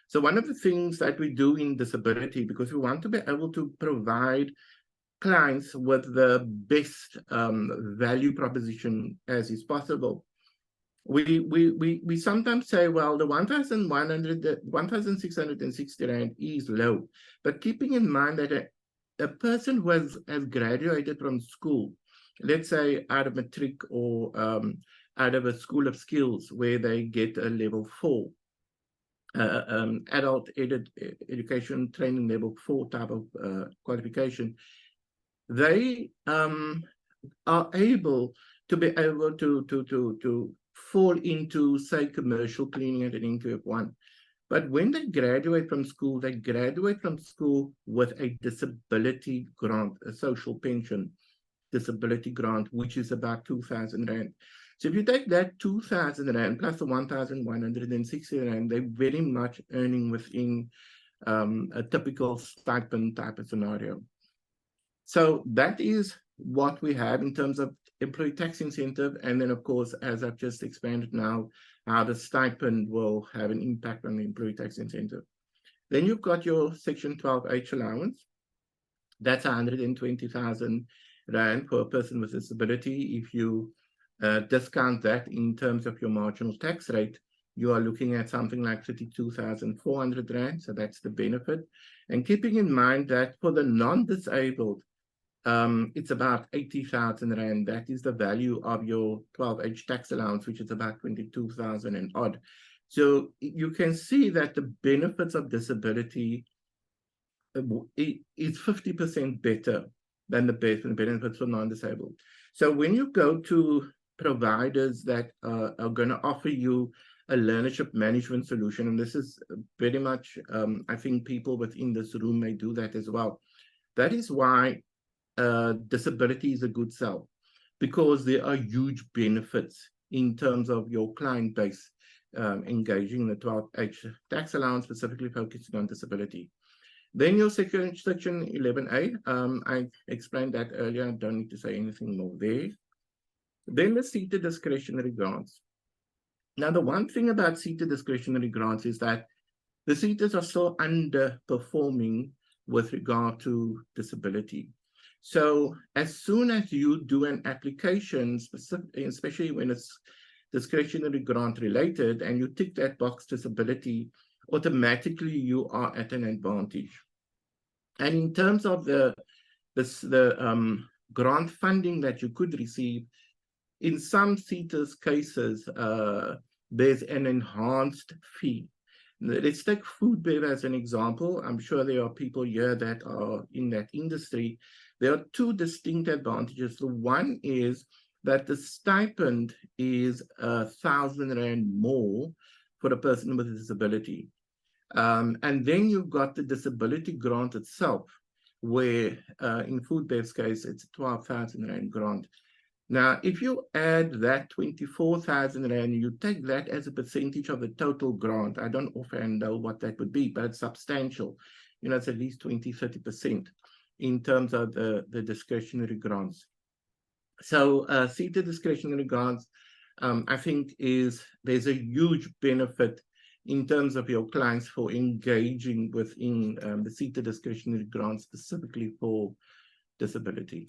S5: So one of the things that we do in disability, because we want to be able to provide clients with the best value proposition as is possible, we sometimes say, well, the 1,660 Rand is low. But keeping in mind that a person who has graduated from school, let's say out of matric or out of a school of skills where they get a level 4, adult education training level 4 type of qualification, they are able to fall into, say, commercial cleaning at an NQF 1. But when they graduate from school with a disability grant, a social pension disability grant, which is about 2,000 Rand. So if you take that 2,000 Rand plus the 1,160 Rand, they're very much earning within a typical stipend type of scenario. So that is what we have in terms of employee tax incentive. And then, of course, as I've just expanded now, how the stipend will have an impact on the employee tax incentive. Then you've got your Section 12H allowance. That's 120,000 Rand for a person with disability. If you discount that in terms of your marginal tax rate, you are looking at something like 32,400 Rand. So that's the benefit. And keeping in mind that for the non-disabled, it's about 80,000 Rand. That is the value of your 12H tax allowance, which is about 22,000 and odd. So you can see that the benefits of disability is 50% better than the benefits for non-disabled. So when you go to providers that are going to offer you a learnership management solution, and this is very much, I think people within this room may do that as well. That is why disability is a good sell, because there are huge benefits in terms of your client base engaging the 12H tax allowance, specifically focusing on disability. Then your section 11A, I explained that earlier. I don't need to say anything more there. Then the seated discretionary grants. Now, the one thing about seated discretionary grants is that the seaters are still underperforming with regard to disability. So as soon as you do an application, especially when it's discretionary grant related, and you tick that box disability, automatically you are at an advantage. And in terms of the grant funding that you could receive, in some seaters' cases, there's an enhanced fee. Let's take food bev as an example. I'm sure there are people here that are in that industry. There are two distinct advantages. The one is that the stipend is 1,000 Rand more for a person with a disability. And then you've got the disability grant itself, where in Foodbev's case, it's a 12,000 Rand grant. Now, if you add that 24,000 Rand, you take that as a percentage of the total grant. I don't offhand know what that would be, but it's substantial. You know, it's at least 20, 30% in terms of the discretionary grants. So seated discretionary grants, I think there's a huge benefit in terms of your clients for engaging within the seated discretionary grants specifically for disability.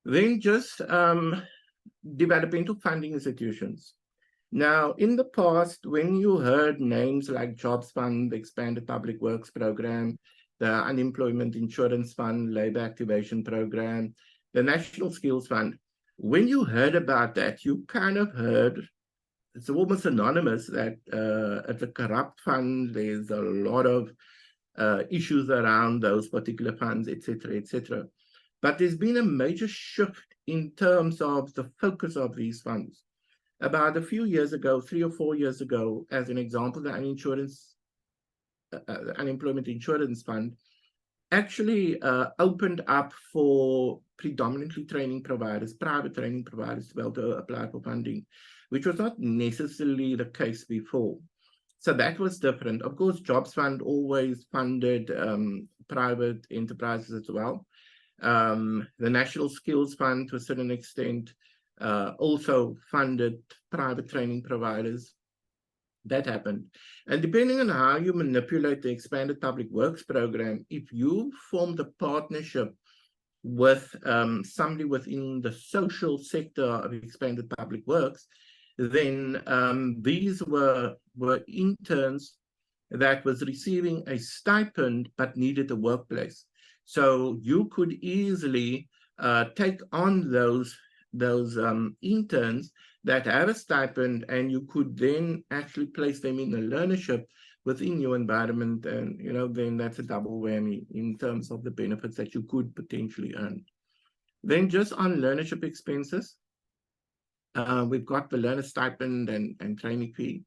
S5: Then just developmental funding institutions. Now, in the past, when you heard names like Jobs Fund, the Expanded Public Works Program, the Unemployment Insurance Fund, Labor Activation Program, the National Skills Fund, when you heard about that, you kind of heard, it's almost anonymous that it's a corrupt fund, there's a lot of issues around those particular funds, etc., etc. But there's been a major shift in terms of the focus of these funds. About a few years ago, 3 or 4 years ago, as an example, the Unemployment Insurance Fund actually opened up for predominantly training providers, private training providers, to be able to apply for funding, which was not necessarily the case before. So that was different. Of course, Jobs Fund always funded private enterprises as well. The National Skills Fund, to a certain extent, also funded private training providers. That happened. And depending on how you manipulate the Expanded Public Works Program, if you formed a partnership with somebody within the social sector of Expanded Public Works, then these were interns that was receiving a stipend but needed a workplace. So you could easily take on those interns that have a stipend, and you could then actually place them in a learnership within your environment, and then that's a double whammy in terms of the benefits that you could potentially earn. Then just on learnership expenses, we've got the learner stipend and training fee,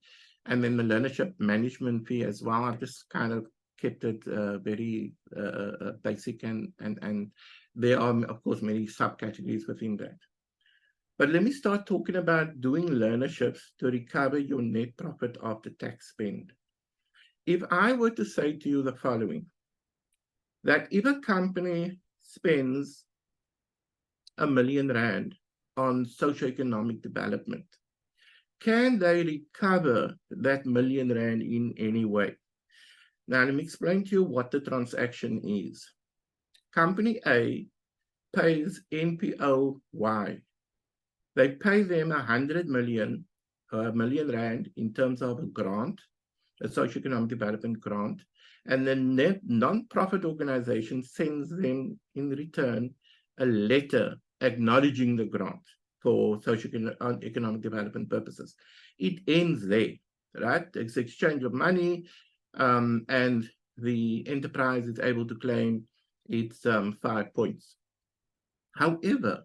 S5: and then the learnership management fee as well. I've just kind of kept it very basic, and there are, of course, many subcategories within that. But let me start talking about doing learnerships to recover your net profit after tax spend. If I were to say to you the following, that if a company spends R1 million on socioeconomic development, can they recover that R1 million in any way? Now, let me explain to you what the transaction is. Company A pays NPO Y. They pay them 100 million, R1 million in terms of a grant, a socioeconomic development grant, and the non-profit organization sends them in return a letter acknowledging the grant for socioeconomic development purposes. It ends there, right? It's exchange of money, and the enterprise is able to claim its 5 points. However,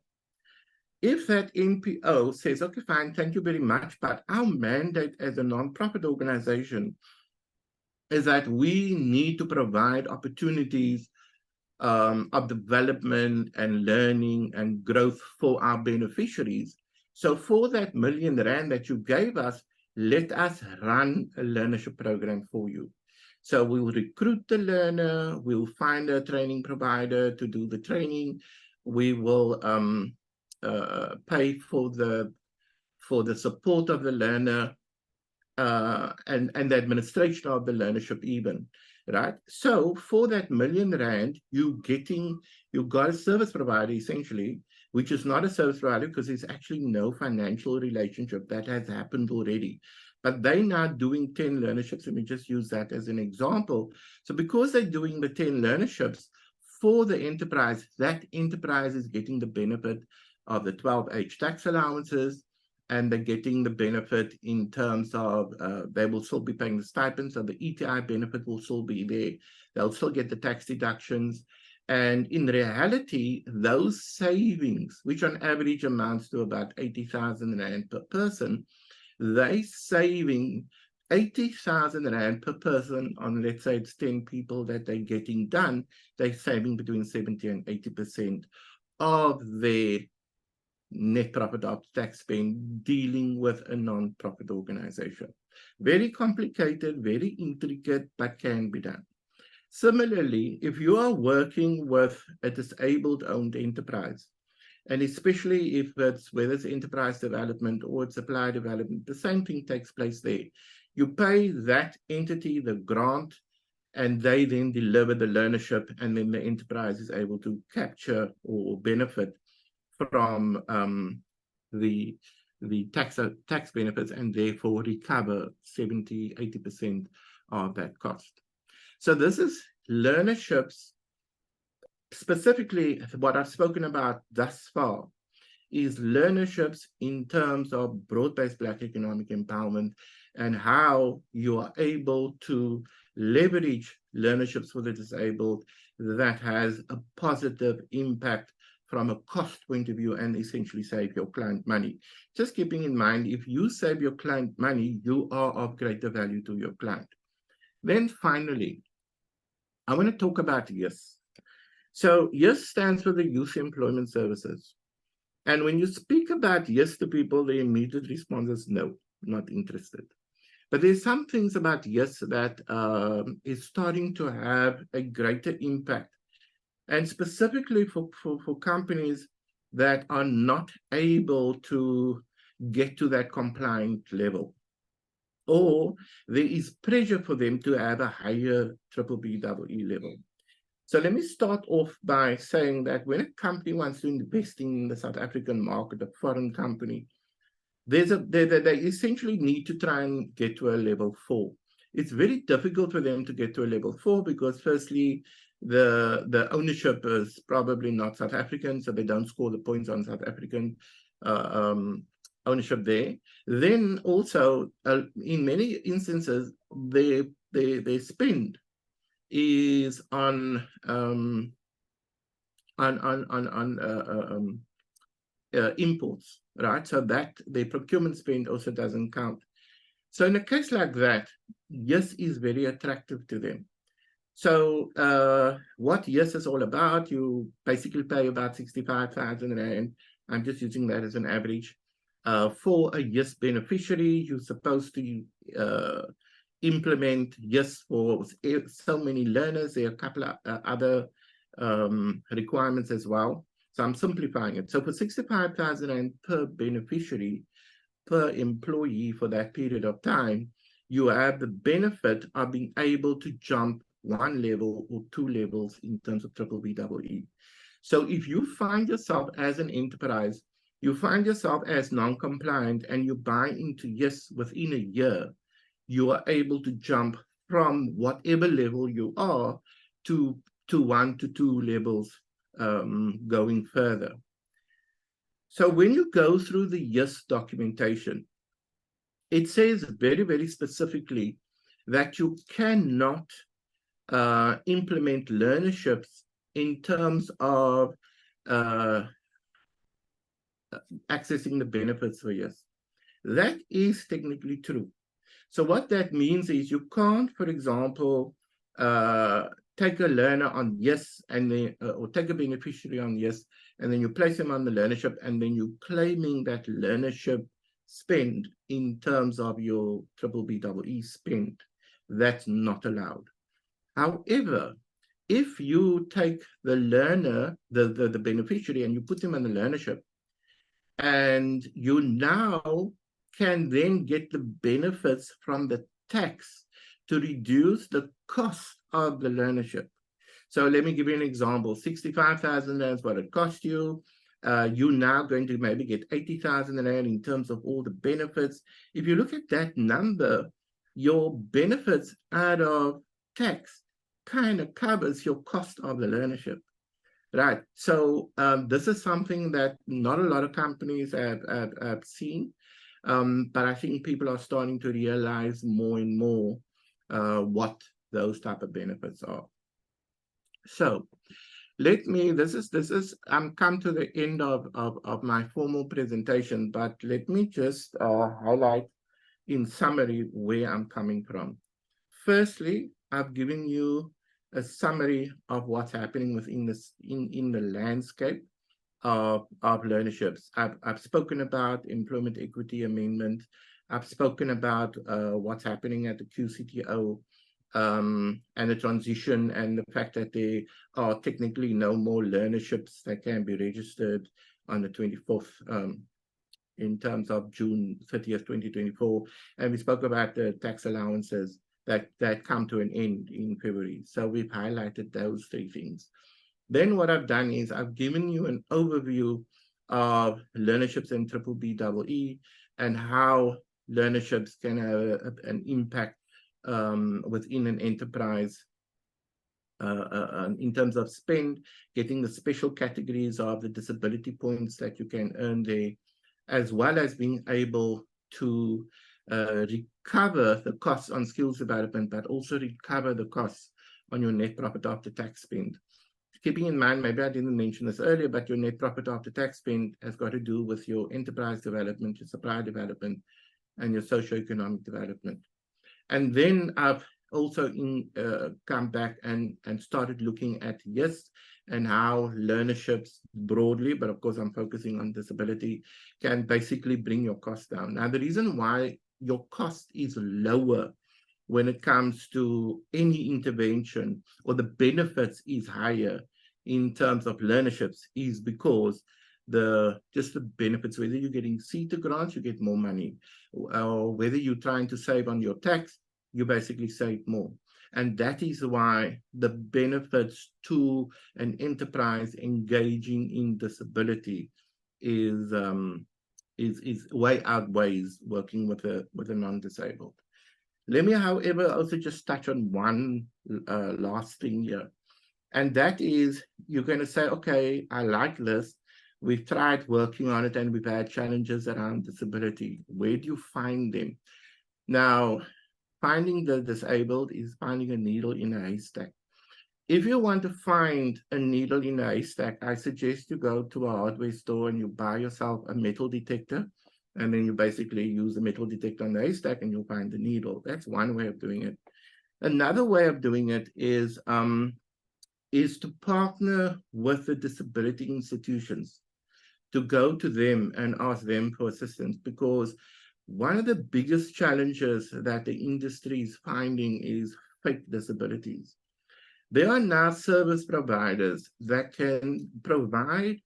S5: if that NPO says, okay, fine, thank you very much, but our mandate as a non-profit organization is that we need to provide opportunities of development and learning and growth for our beneficiaries. So for that R1 million that you gave us, let us run a learnership program for you. So we will recruit the learner, we'll find a training provider to do the training, we will pay for the support of the learner and the administration of the learnership even, right? So for that R1 million, you got a service provider essentially, which is not a service provider because there's actually no financial relationship. That has happened already. But they're now doing 10 learnerships. Let me just use that as an example. So because they're doing the 10 learnerships for the enterprise, that enterprise is getting the benefit of the 12H tax allowances, and they're getting the benefit in terms of they will still be paying the stipends, so the ETI benefit will still be there. They'll still get the tax deductions. And in reality, those savings, which on average amounts to about 80,000 Rand per person, they saving 80,000 Rand per person on, let's say it's 10 people that they're getting done, they're saving between 70 and 80% of their net profit after tax spend dealing with a non-profit organization. Very complicated, very intricate, but can be done. Similarly, if you are working with a disabled-owned enterprise, and especially if it's, whether it's enterprise development or it's supply development, the same thing takes place there. You pay that entity the grant, and they then deliver the learnership, and then the enterprise is able to capture or benefit from the tax benefits, and therefore recover 70, 80% of that cost. So this is learnerships. Specifically, what I've spoken about thus far is learnerships in terms of broad-based Black economic empowerment and how you are able to leverage learnerships for the disabled that has a positive impact from a cost point of view and essentially save your client money. Just keeping in mind, if you save your client money, you are of greater value to your client. Then finally, I want to talk about YES. So YES stands for the Youth Employment Services. And when you speak about YES to people, the immediate response is no, not interested. But there's some things about YES that is starting to have a greater impact. And specifically for companies that are not able to get to that compliant level, or there is pressure for them to have a higher BBBEE level. So let me start off by saying that when a company wants to invest in the South African market, a foreign company, they essentially need to try and get to a level 4. It's very difficult for them to get to a level 4 because firstly, the ownership is probably not South African, so they don't score the points on South African ownership there. Then also, in many instances, their spend is on imports, right? So that the procurement spend also doesn't count. So in a case like that, YES is very attractive to them. So what YES is all about, you basically pay about 65,000 Rand. I'm just using that as an average. For a YES beneficiary, you're supposed to implement YES for so many learners. There are a couple of other requirements as well. So I'm simplifying it. So for 65,000 Rand per beneficiary, per employee for that period of time, you have the benefit of being able to jump 1 level or 2 levels in terms of BBBEE. So if you find yourself as an enterprise, you find yourself as non-compliant and you buy into YES within a year, you are able to jump from whatever level you are to 1 to 2 levels going further. So when you go through the YES documentation, it says very, very specifically that you cannot implement learnerships in terms of accessing the benefits for YES. That is technically true. So what that means is you can't, for example, take a learner on YES and then, or take a beneficiary on YES, and then you place them on the learnership, and then you're claiming that learnership spend in terms of your BBBEE spend. That's not allowed. However, if you take the learner, the beneficiary, and you put them on the learnership, and you now can then get the benefits from the tax to reduce the cost of the learnership. So let me give you an example. 65,000 Rand is what it cost you. You're now going to maybe get 80,000 Rand in terms of all the benefits. If you look at that number, your benefits out of tax kind of covers your cost of the learnership. Right. So this is something that not a lot of companies have seen, but I think people are starting to realize more and more what those type of benefits are. So I'm come to the end of my formal presentation, but let me just highlight in summary where I'm coming from. Firstly, I've given you a summary of what's happening within this in the landscape of learnerships. I've spoken about employment equity amendment. I've spoken about what's happening at the QCTO and the transition and the fact that there are technically no more learnerships that can be registered on the 24th in terms of June 30th, 2024. And we spoke about the tax allowances that come to an end in February. So we've highlighted those three things. Then what I've done is I've given you an overview of learnerships and BBBEE and how learnerships can have an impact within an enterprise in terms of spend, getting the special categories of the disability points that you can earn there, as well as being able to recover the costs on skills development, but also recover the costs on your net profit after tax spend. Keeping in mind, maybe I didn't mention this earlier, but your net profit after tax spend has got to do with your enterprise development, your supply development, and your socioeconomic development. And then I've also come back and started looking at YES and how learnerships broadly, but of course I'm focusing on disability, can basically bring your cost down. Now, the reason why your cost is lower when it comes to any intervention, or the benefits is higher in terms of learnerships, is because just the benefits, whether you're getting CETA grants, you get more money, or whether you're trying to save on your tax, you basically save more. And that is why the benefits to an enterprise engaging in disability is way outweighs working with a non-disabled. Let me, however, also just touch on one last thing here. And that is, you're going to say, okay, I like this. We've tried working on it and we've had challenges around disability. Where do you find them? Now, finding the disabled is finding a needle in a haystack. If you want to find a needle in a haystack, I suggest you go to a hardware store and you buy yourself a metal detector. And then you basically use the metal detector on the haystack and you'll find the needle. That's one way of doing it. Another way of doing it is to partner with the disability institutions, to go to them and ask them for assistance, because one of the biggest challenges that the industry is finding is fake disabilities. There are now service providers that can provide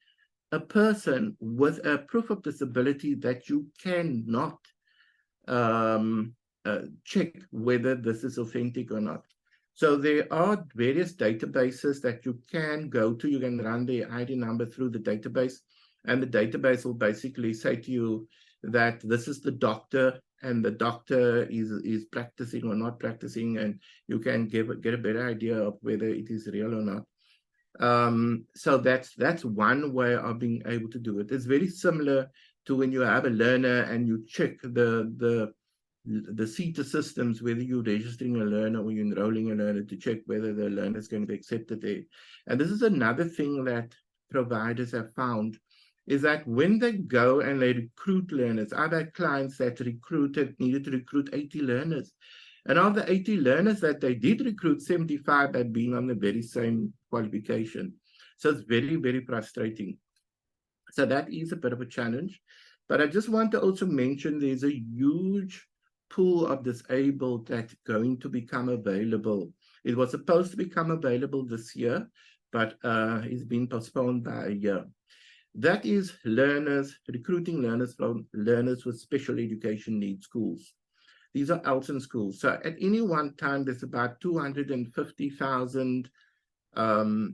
S5: a person with a proof of disability that you cannot check whether this is authentic or not. So there are various databases that you can go to. You can run the ID number through the database, and the database will basically say to you that this is the doctor, and the doctor is practicing or not practicing, and you can get a better idea of whether it is real or not. So that's one way of being able to do it. It's very similar to when you have a learner and you check the CETA systems, whether you're registering a learner or you're enrolling a learner, to check whether the learner is going to be accepted there. And this is another thing that providers have found, is that when they go and they recruit learners, I've had clients that needed to recruit 80 learners. And of the 80 learners that they did recruit, 75 had been on the very same qualification. So it's very, very frustrating. So that is a bit of a challenge. But I just want to also mention there's a huge pool of disabled that's going to become available. It was supposed to become available this year, but it's been postponed by a year. That is learners, recruiting learners from learners with special education needs schools. These are Elton schools. So at any one time, there's about 250,000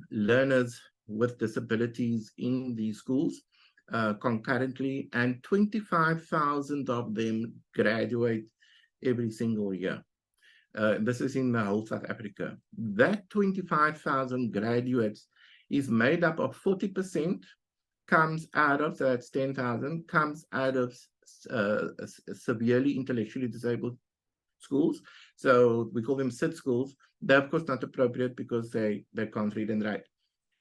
S5: learners with disabilities in these schools concurrently, and 25,000 of them graduate every single year. This is in the whole South Africa. That 25,000 graduates is made up of 40% comes out of, so that's 10,000, comes out of severely intellectually disabled schools. So we call them SID schools. They're of course not appropriate because they can't read and write.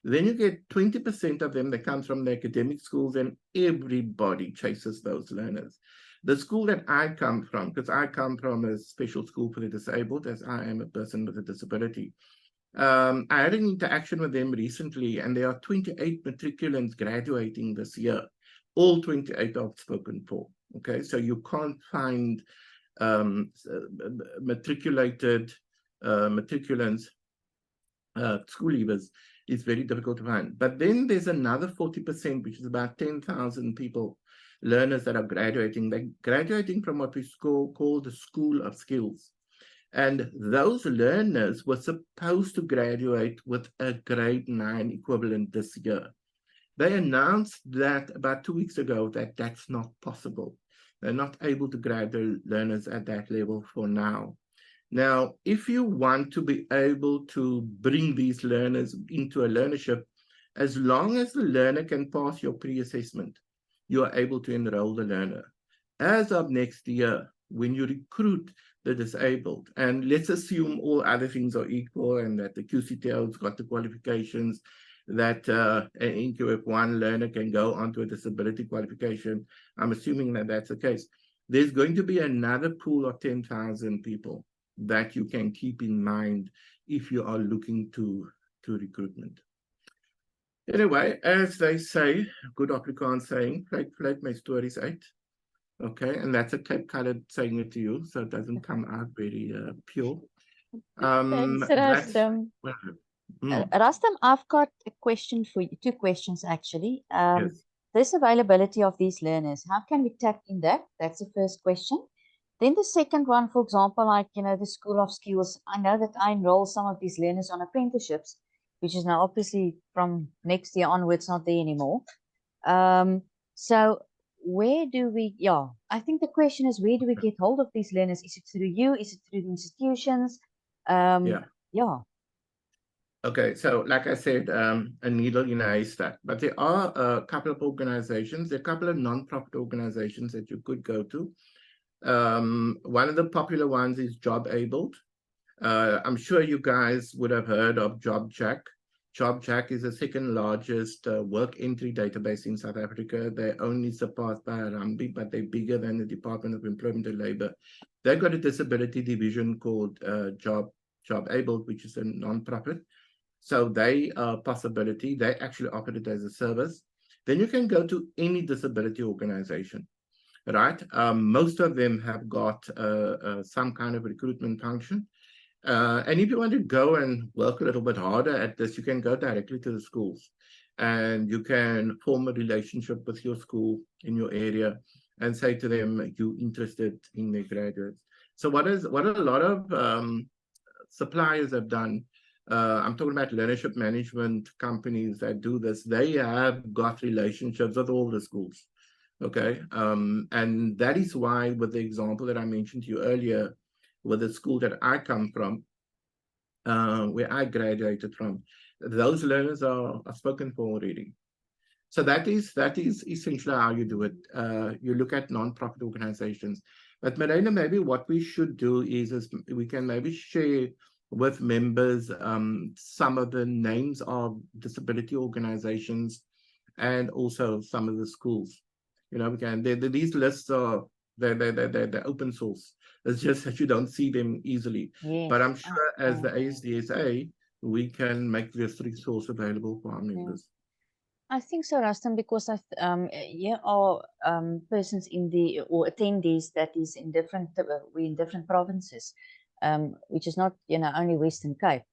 S5: Then you get 20% of them that comes from the academic schools, and everybody chases those learners. The school that I come from, because I come from a special school for the disabled, as I am a person with a disability, I had an interaction with them recently, and there are 28 matriculants graduating this year. All 28 are spoken for. Okay, so you can't find matriculants, school leavers. Is very difficult to find. But then there's another 40%, which is about 10,000 people, learners that are graduating. They're graduating from what we call the School of Skills. And those learners were supposed to graduate with a grade 9 equivalent this year. They announced that about 2 weeks ago that that's not possible. They're not able to graduate learners at that level for now. Now, if you want to be able to bring these learners into a learnership, as long as the learner can pass your pre-assessment, you are able to enroll the learner. As of next year, when you recruit the disabled, and let's assume all other things are equal and that the QCTL's got the qualifications, that an NQF1 learner can go onto a disability qualification, I'm assuming that that's the case. There's going to be another pool of 10,000 people that you can keep in mind if you are looking to recruitment. Anyway, as they say, good Afrikaans saying, "Vlek my stories uit." Okay, and that's a Cape Colored saying it to you, so it doesn't come out very pure.
S2: Thanks, Rustim. Rustim, I've got a question for you, 2 questions actually.
S5: Yes.
S2: This availability of these learners, how can we tap in that? That's the first question. Then the second one, for example, like, the School of Skills, I know that I enroll some of these learners on apprenticeships, which is now obviously from next year onwards not there anymore. So where do we, I think the question is, where do we get hold of these learners? Is it through you? Is it through the institutions? Yeah.
S5: Okay, so like I said, a needle in a haystack, but there are a couple of organizations, there are a couple of non-profit organizations that you could go to. One of the popular ones is JobAbled. I'm sure you guys would have heard of JobJack. JobJack is the second largest work entry database in South Africa. They're only surpassed by Harambee, but they're bigger than the Department of Employment and Labor. They've got a disability division called JobAbled, which is a non-profit. So they are a possibility. They actually offer it as a service. Then you can go to any disability organization. Right, most of them have got some kind of recruitment function, and if you want to go and work a little bit harder at this, you can go directly to the schools, and you can form a relationship with your school in your area, and say to them you're interested in their graduates. So what a lot of suppliers have done. I'm talking about learnership management companies that do this. They have got relationships with all the schools. Okay, and that is why, with the example that I mentioned to you earlier, with the school that I come from, where I graduated from, those learners are spoken for already. So that is essentially how you do it. You look at non-profit organizations. But Marina, maybe what we should do is we can maybe share with members some of the names of disability organizations and also some of the schools. We can. These lists are they're open source. It's just that you don't see them easily.
S2: Yes.
S5: But I'm sure as the ASDSA, we can make this resource available for our members.
S2: I think so, Rustim, because here are persons or attendees that is in different we're in different provinces, which is not only Western Cape,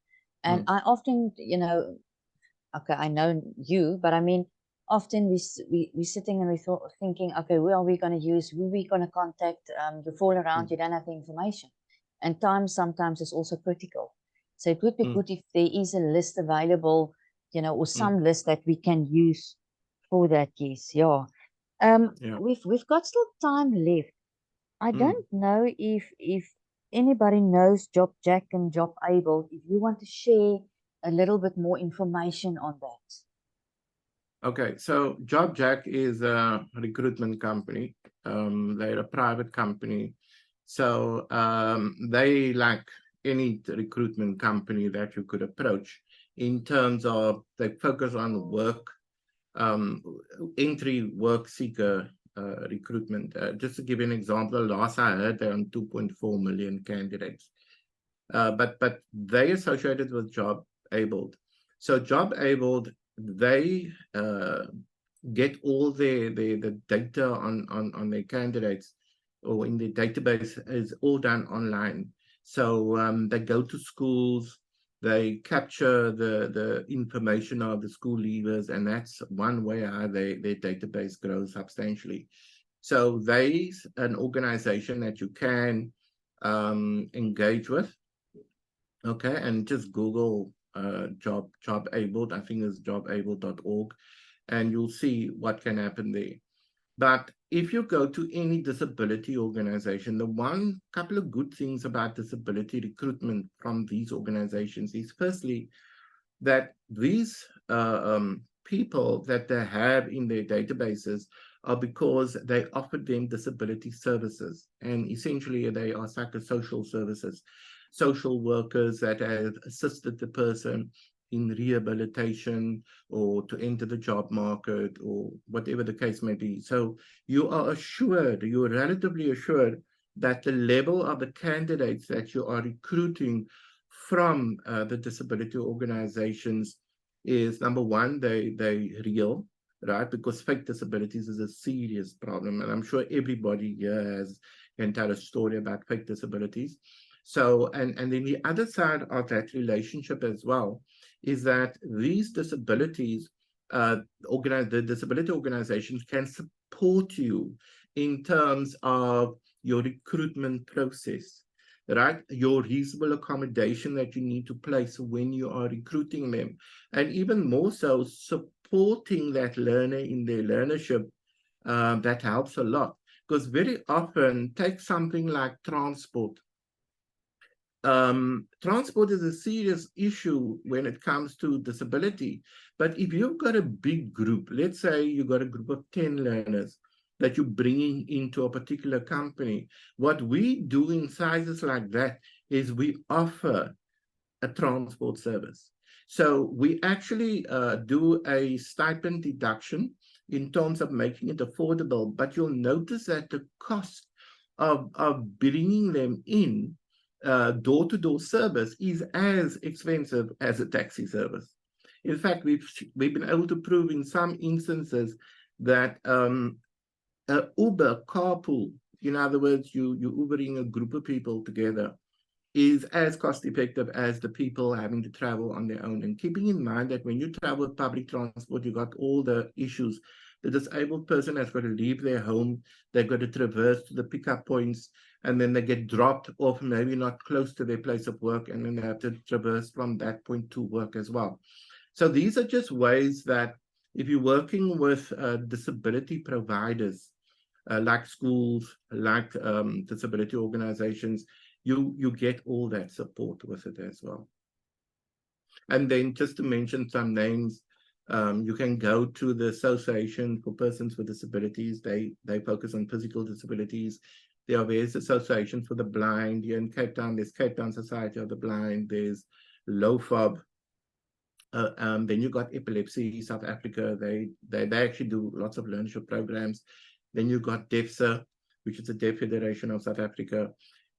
S2: and I often okay, I know you, but I mean, often we're sitting and we're thinking, okay, who are we going to use? Who are we going to contact? You fall around, you don't have the information. And time sometimes is also critical. So it would be good if there is a list available, or some list that we can use for that case. Yeah. We've got still time left. I don't know if anybody knows JobJack and JobAbled. If you want to share a little bit more information on that.
S5: Okay, so JobJack is a recruitment company. They're a private company. So they, like any recruitment company that you could approach, in terms of they focus on work, entry work seeker recruitment. Just to give you an example, last I heard they're on 2.4 million candidates. But they associated with job abled. So job abled, they get all the data on their candidates or in the database is all done online. So they go to schools, they capture the information of the school leavers, and that's one way how their database grows substantially. So there's an organization that you can engage with. Okay, and just Google job abled. I think it's jobabled.org, and you'll see what can happen there. But if you go to any disability organization, the one couple of good things about disability recruitment from these organizations is firstly that these people that they have in their databases are because they offer them disability services, and essentially they are psychosocial services, social workers that have assisted the person in rehabilitation or to enter the job market or whatever the case may be. So you are assured, you are relatively assured that the level of the candidates that you are recruiting from the disability organizations is, number one, they real, right? Because fake disabilities is a serious problem. And I'm sure everybody here can tell a story about fake disabilities. So, and then the other side of that relationship as well is that these disabilities, the disability organizations can support you in terms of your recruitment process, right? Your reasonable accommodation that you need to place when you are recruiting them. And even more so, supporting that learner in their learnership, that helps a lot. Because very often, take something like transport. Transport is a serious issue when it comes to disability. But if you've got a big group, let's say you've got a group of 10 learners that you're bringing into a particular company, what we do in sizes like that is we offer a transport service. So we actually do a stipend deduction in terms of making it affordable, but you'll notice that the cost of bringing them in door-to-door service is as expensive as a taxi service. In fact, we've been able to prove in some instances that Uber carpool, in other words, you're Ubering a group of people together, is as cost effective as the people having to travel on their own. And keeping in mind that when you travel with public transport, you've got all the issues. The disabled person has got to leave their home, they've got to traverse to the pickup points, and then they get dropped off, maybe not close to their place of work, and then they have to traverse from that point to work as well. So these are just ways that if you're working with disability providers, like schools, like disability organizations, you get all that support with it as well. And then just to mention some names, you can go to the Association for Persons with Disabilities. They focus on physical disabilities. There are various associations for the blind. Here in Cape Town, there's Cape Town Society of the Blind. There's LOFOB. Then you got Epilepsy South Africa. They actually do lots of learnership programs. Then you got DEFSA, which is the Deaf Federation of South Africa.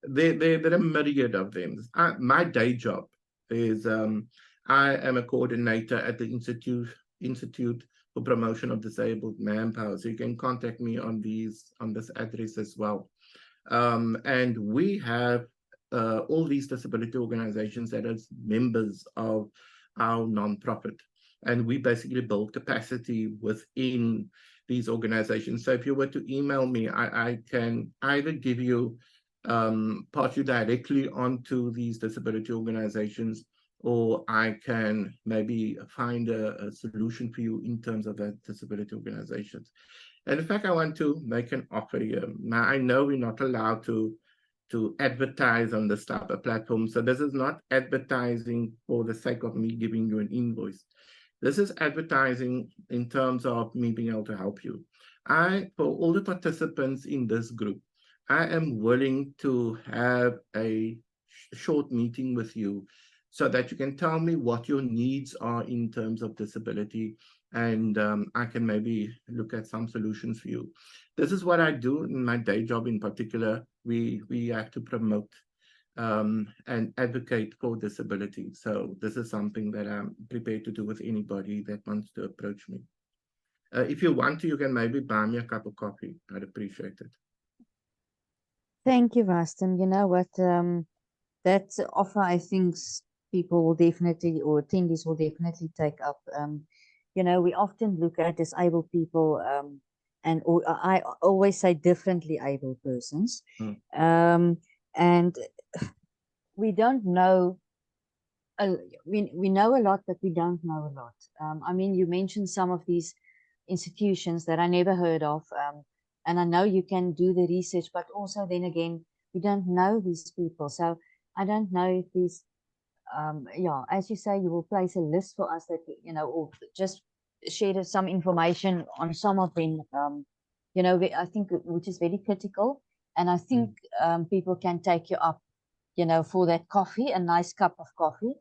S5: There are a myriad of them. My day job is I am a coordinator at the Institute for Promotion of Disabled Manpower. So you can contact me on this address as well. And we have all these disability organizations that are members of our nonprofit. And we basically build capacity within these organizations. So if you were to email me, I can either give you, pass you directly onto these disability organizations, or I can maybe find a solution for you in terms of that disability organizations. And in fact, I want to make an offer here. Now, I know we're not allowed to advertise on this type of platform. So this is not advertising for the sake of me giving you an invoice. This is advertising in terms of me being able to help you. For all the participants in this group, I am willing to have a short meeting with you so that you can tell me what your needs are in terms of disability, and I can maybe look at some solutions for you. This is what I do in my day job in particular. We have to promote and advocate for disability. So this is something that I'm prepared to do with anybody that wants to approach me. If you want to, you can maybe buy me a cup of coffee. I'd appreciate it.
S2: Thank you, Rustim. You know what? That offer, I think people will definitely, or attendees will definitely take up. You know, we often look at disabled people, or I always say differently abled persons. And we don't know, we know a lot, but we don't know a lot. I mean, you mentioned some of these institutions that I never heard of, and I know you can do the research, but also then again, we don't know these people. So I don't know if these, yeah, as you say, you will place a list for us that, you know, or just share some information on some of them, you know, I think, which is very critical. And I think people can take you up, you know, for that coffee, a nice cup of coffee.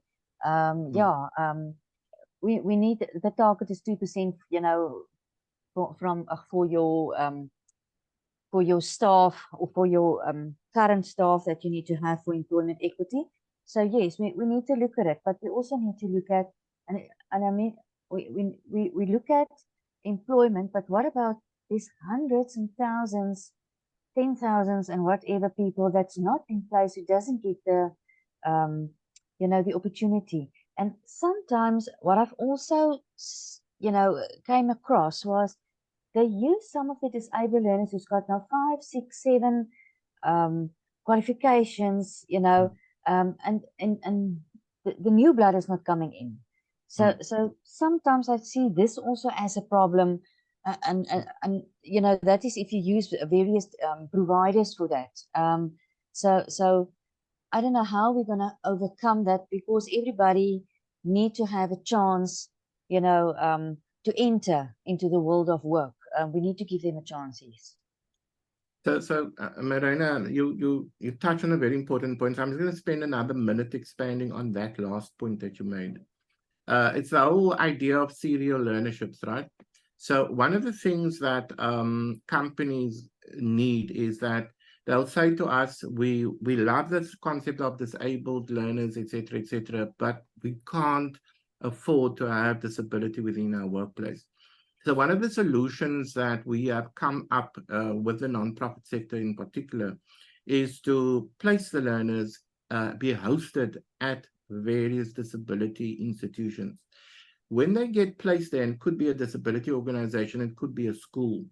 S2: Yeah, we need, the target is 2%, you know, for your staff, or for your current staff that you need to have for employment equity. So yes, we need to look at it, but we also need to look at, and I mean, we look at employment, but what about these hundreds and thousands, 10,000s and whatever people that's not in place, who doesn't get the, you know, the opportunity. And sometimes what I've also, you know, came across was they use some of the disabled learners who's got now 5, 6, 7 qualifications, you know, and the new blood is not coming in. So sometimes I see this also as a problem. And you know, that is if you use various providers for that. So I don't know how we're going to overcome that, because everybody need to have a chance, you know, to enter into the world of work. We need to give them a chance. Yes.
S5: So Marina, you touched on a very important point. So I'm just going to spend another minute expanding on that last point that you made. It's the whole idea of serial learnerships, right? So one of the things that companies need is that they'll say to us, we love this concept of disabled learners, etc., but we can't afford to have disability within our workplace. So one of the solutions that we have come up with the nonprofit sector in particular is to place the learners, be hosted at various disability institutions. When they get placed there, and could be a disability organization, it could be a school,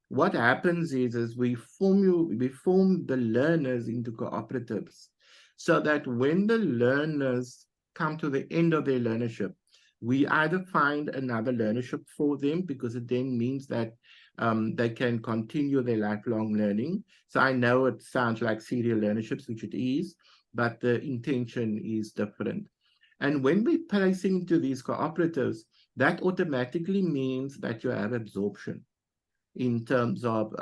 S5: what happens is we form the learners into cooperatives, so that when the learners come to the end of their learnership, we either find another learnership for them, because it then means that they can continue their lifelong learning. So I know it sounds like serial learnerships, which it is, but the intention is different. And when we're placing into these cooperatives, that automatically means that you have absorption in terms of,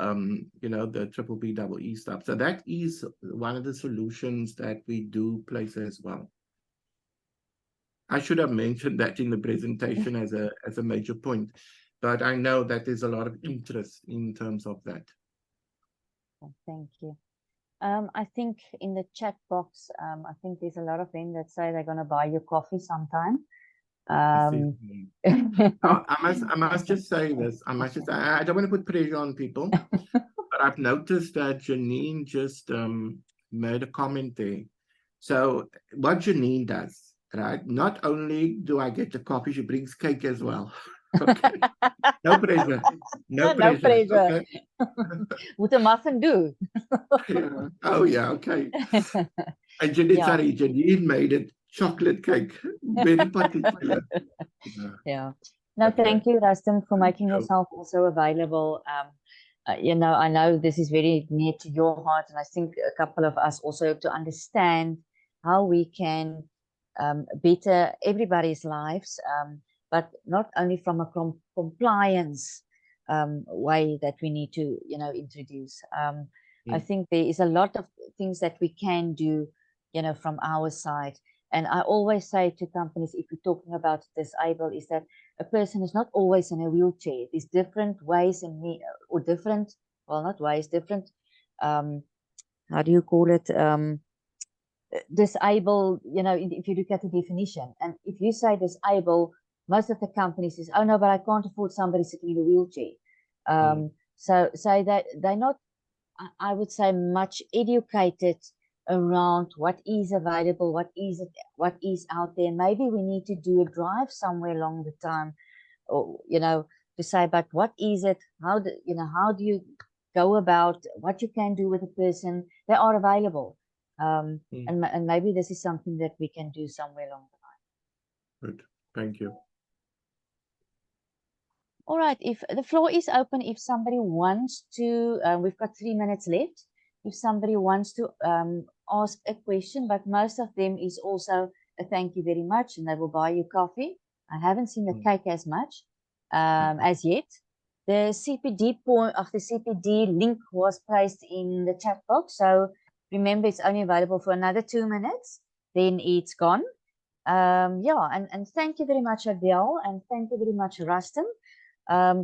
S5: you know, the BBBEE stuff. So that is one of the solutions that we do place as well. I should have mentioned that in the presentation as a major point, but I know that there's a lot of interest in terms of that.
S2: Thank you. I think in the chat box, I think there's a lot of them that say they're going to buy you coffee sometime.
S5: I must just say this. I don't want to put pressure on people, but I've noticed that Janine just made a comment there. So what Janine does, right? Not only do I get the coffee, she brings cake as well. Okay. No pressure. No pressure. Okay.
S2: What a muffin do.
S5: Yeah. Oh yeah, okay. And Janine made it chocolate cake. Very particular.
S2: Yeah. No, thank you, Rustim, for making yourself also available. You know, I know this is very near to your heart, and I think a couple of us also to understand how we can better everybody's lives, but not only from a compliance way that we need to, you know, introduce. I think there is a lot of things that we can do, you know, from our side. And I always say to companies, if we're talking about disabled, is that a person is not always in a wheelchair. There's different ways or different, well, not ways, different, how do you call it? Disabled, you know, if you look at the definition. And if you say disabled, most of the companies is, oh no, but I can't afford somebody sitting in a wheelchair. So that they're not, I would say, much educated around what is available, what is out there. Maybe we need to do a drive somewhere along the time, or, you know, to say, but what is it? How do you go about what you can do with a person? They are available. And maybe this is something that we can do somewhere along the line.
S5: Good, thank you.
S2: All right, if the floor is open, if somebody wants to, we've got 3 minutes left. If somebody wants to ask a question, but most of them is also a thank you very much, and they will buy you coffee. I haven't seen the cake as much as yet. The CPD point of the CPD link was placed in the chat box, so remember it's only available for another 2 minutes, then it's gone. Yeah, and thank you very much, Adele, and thank you very much, Rustim,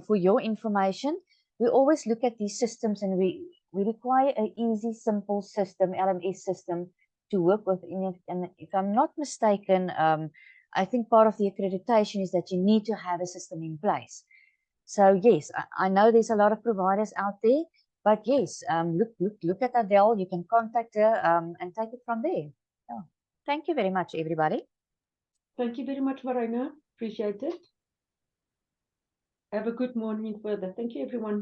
S2: for your information. We always look at these systems, and we require an easy, simple system, LMS system, to work with. And if I'm not mistaken, I think part of the accreditation is that you need to have a system in place. So yes, I know there's a lot of providers out there, but yes, look at Adele. You can contact her and take it from there. Yeah. Thank you very much, everybody.
S3: Thank you very much, Marina. Appreciate it. Have a good morning further. Thank you, everyone.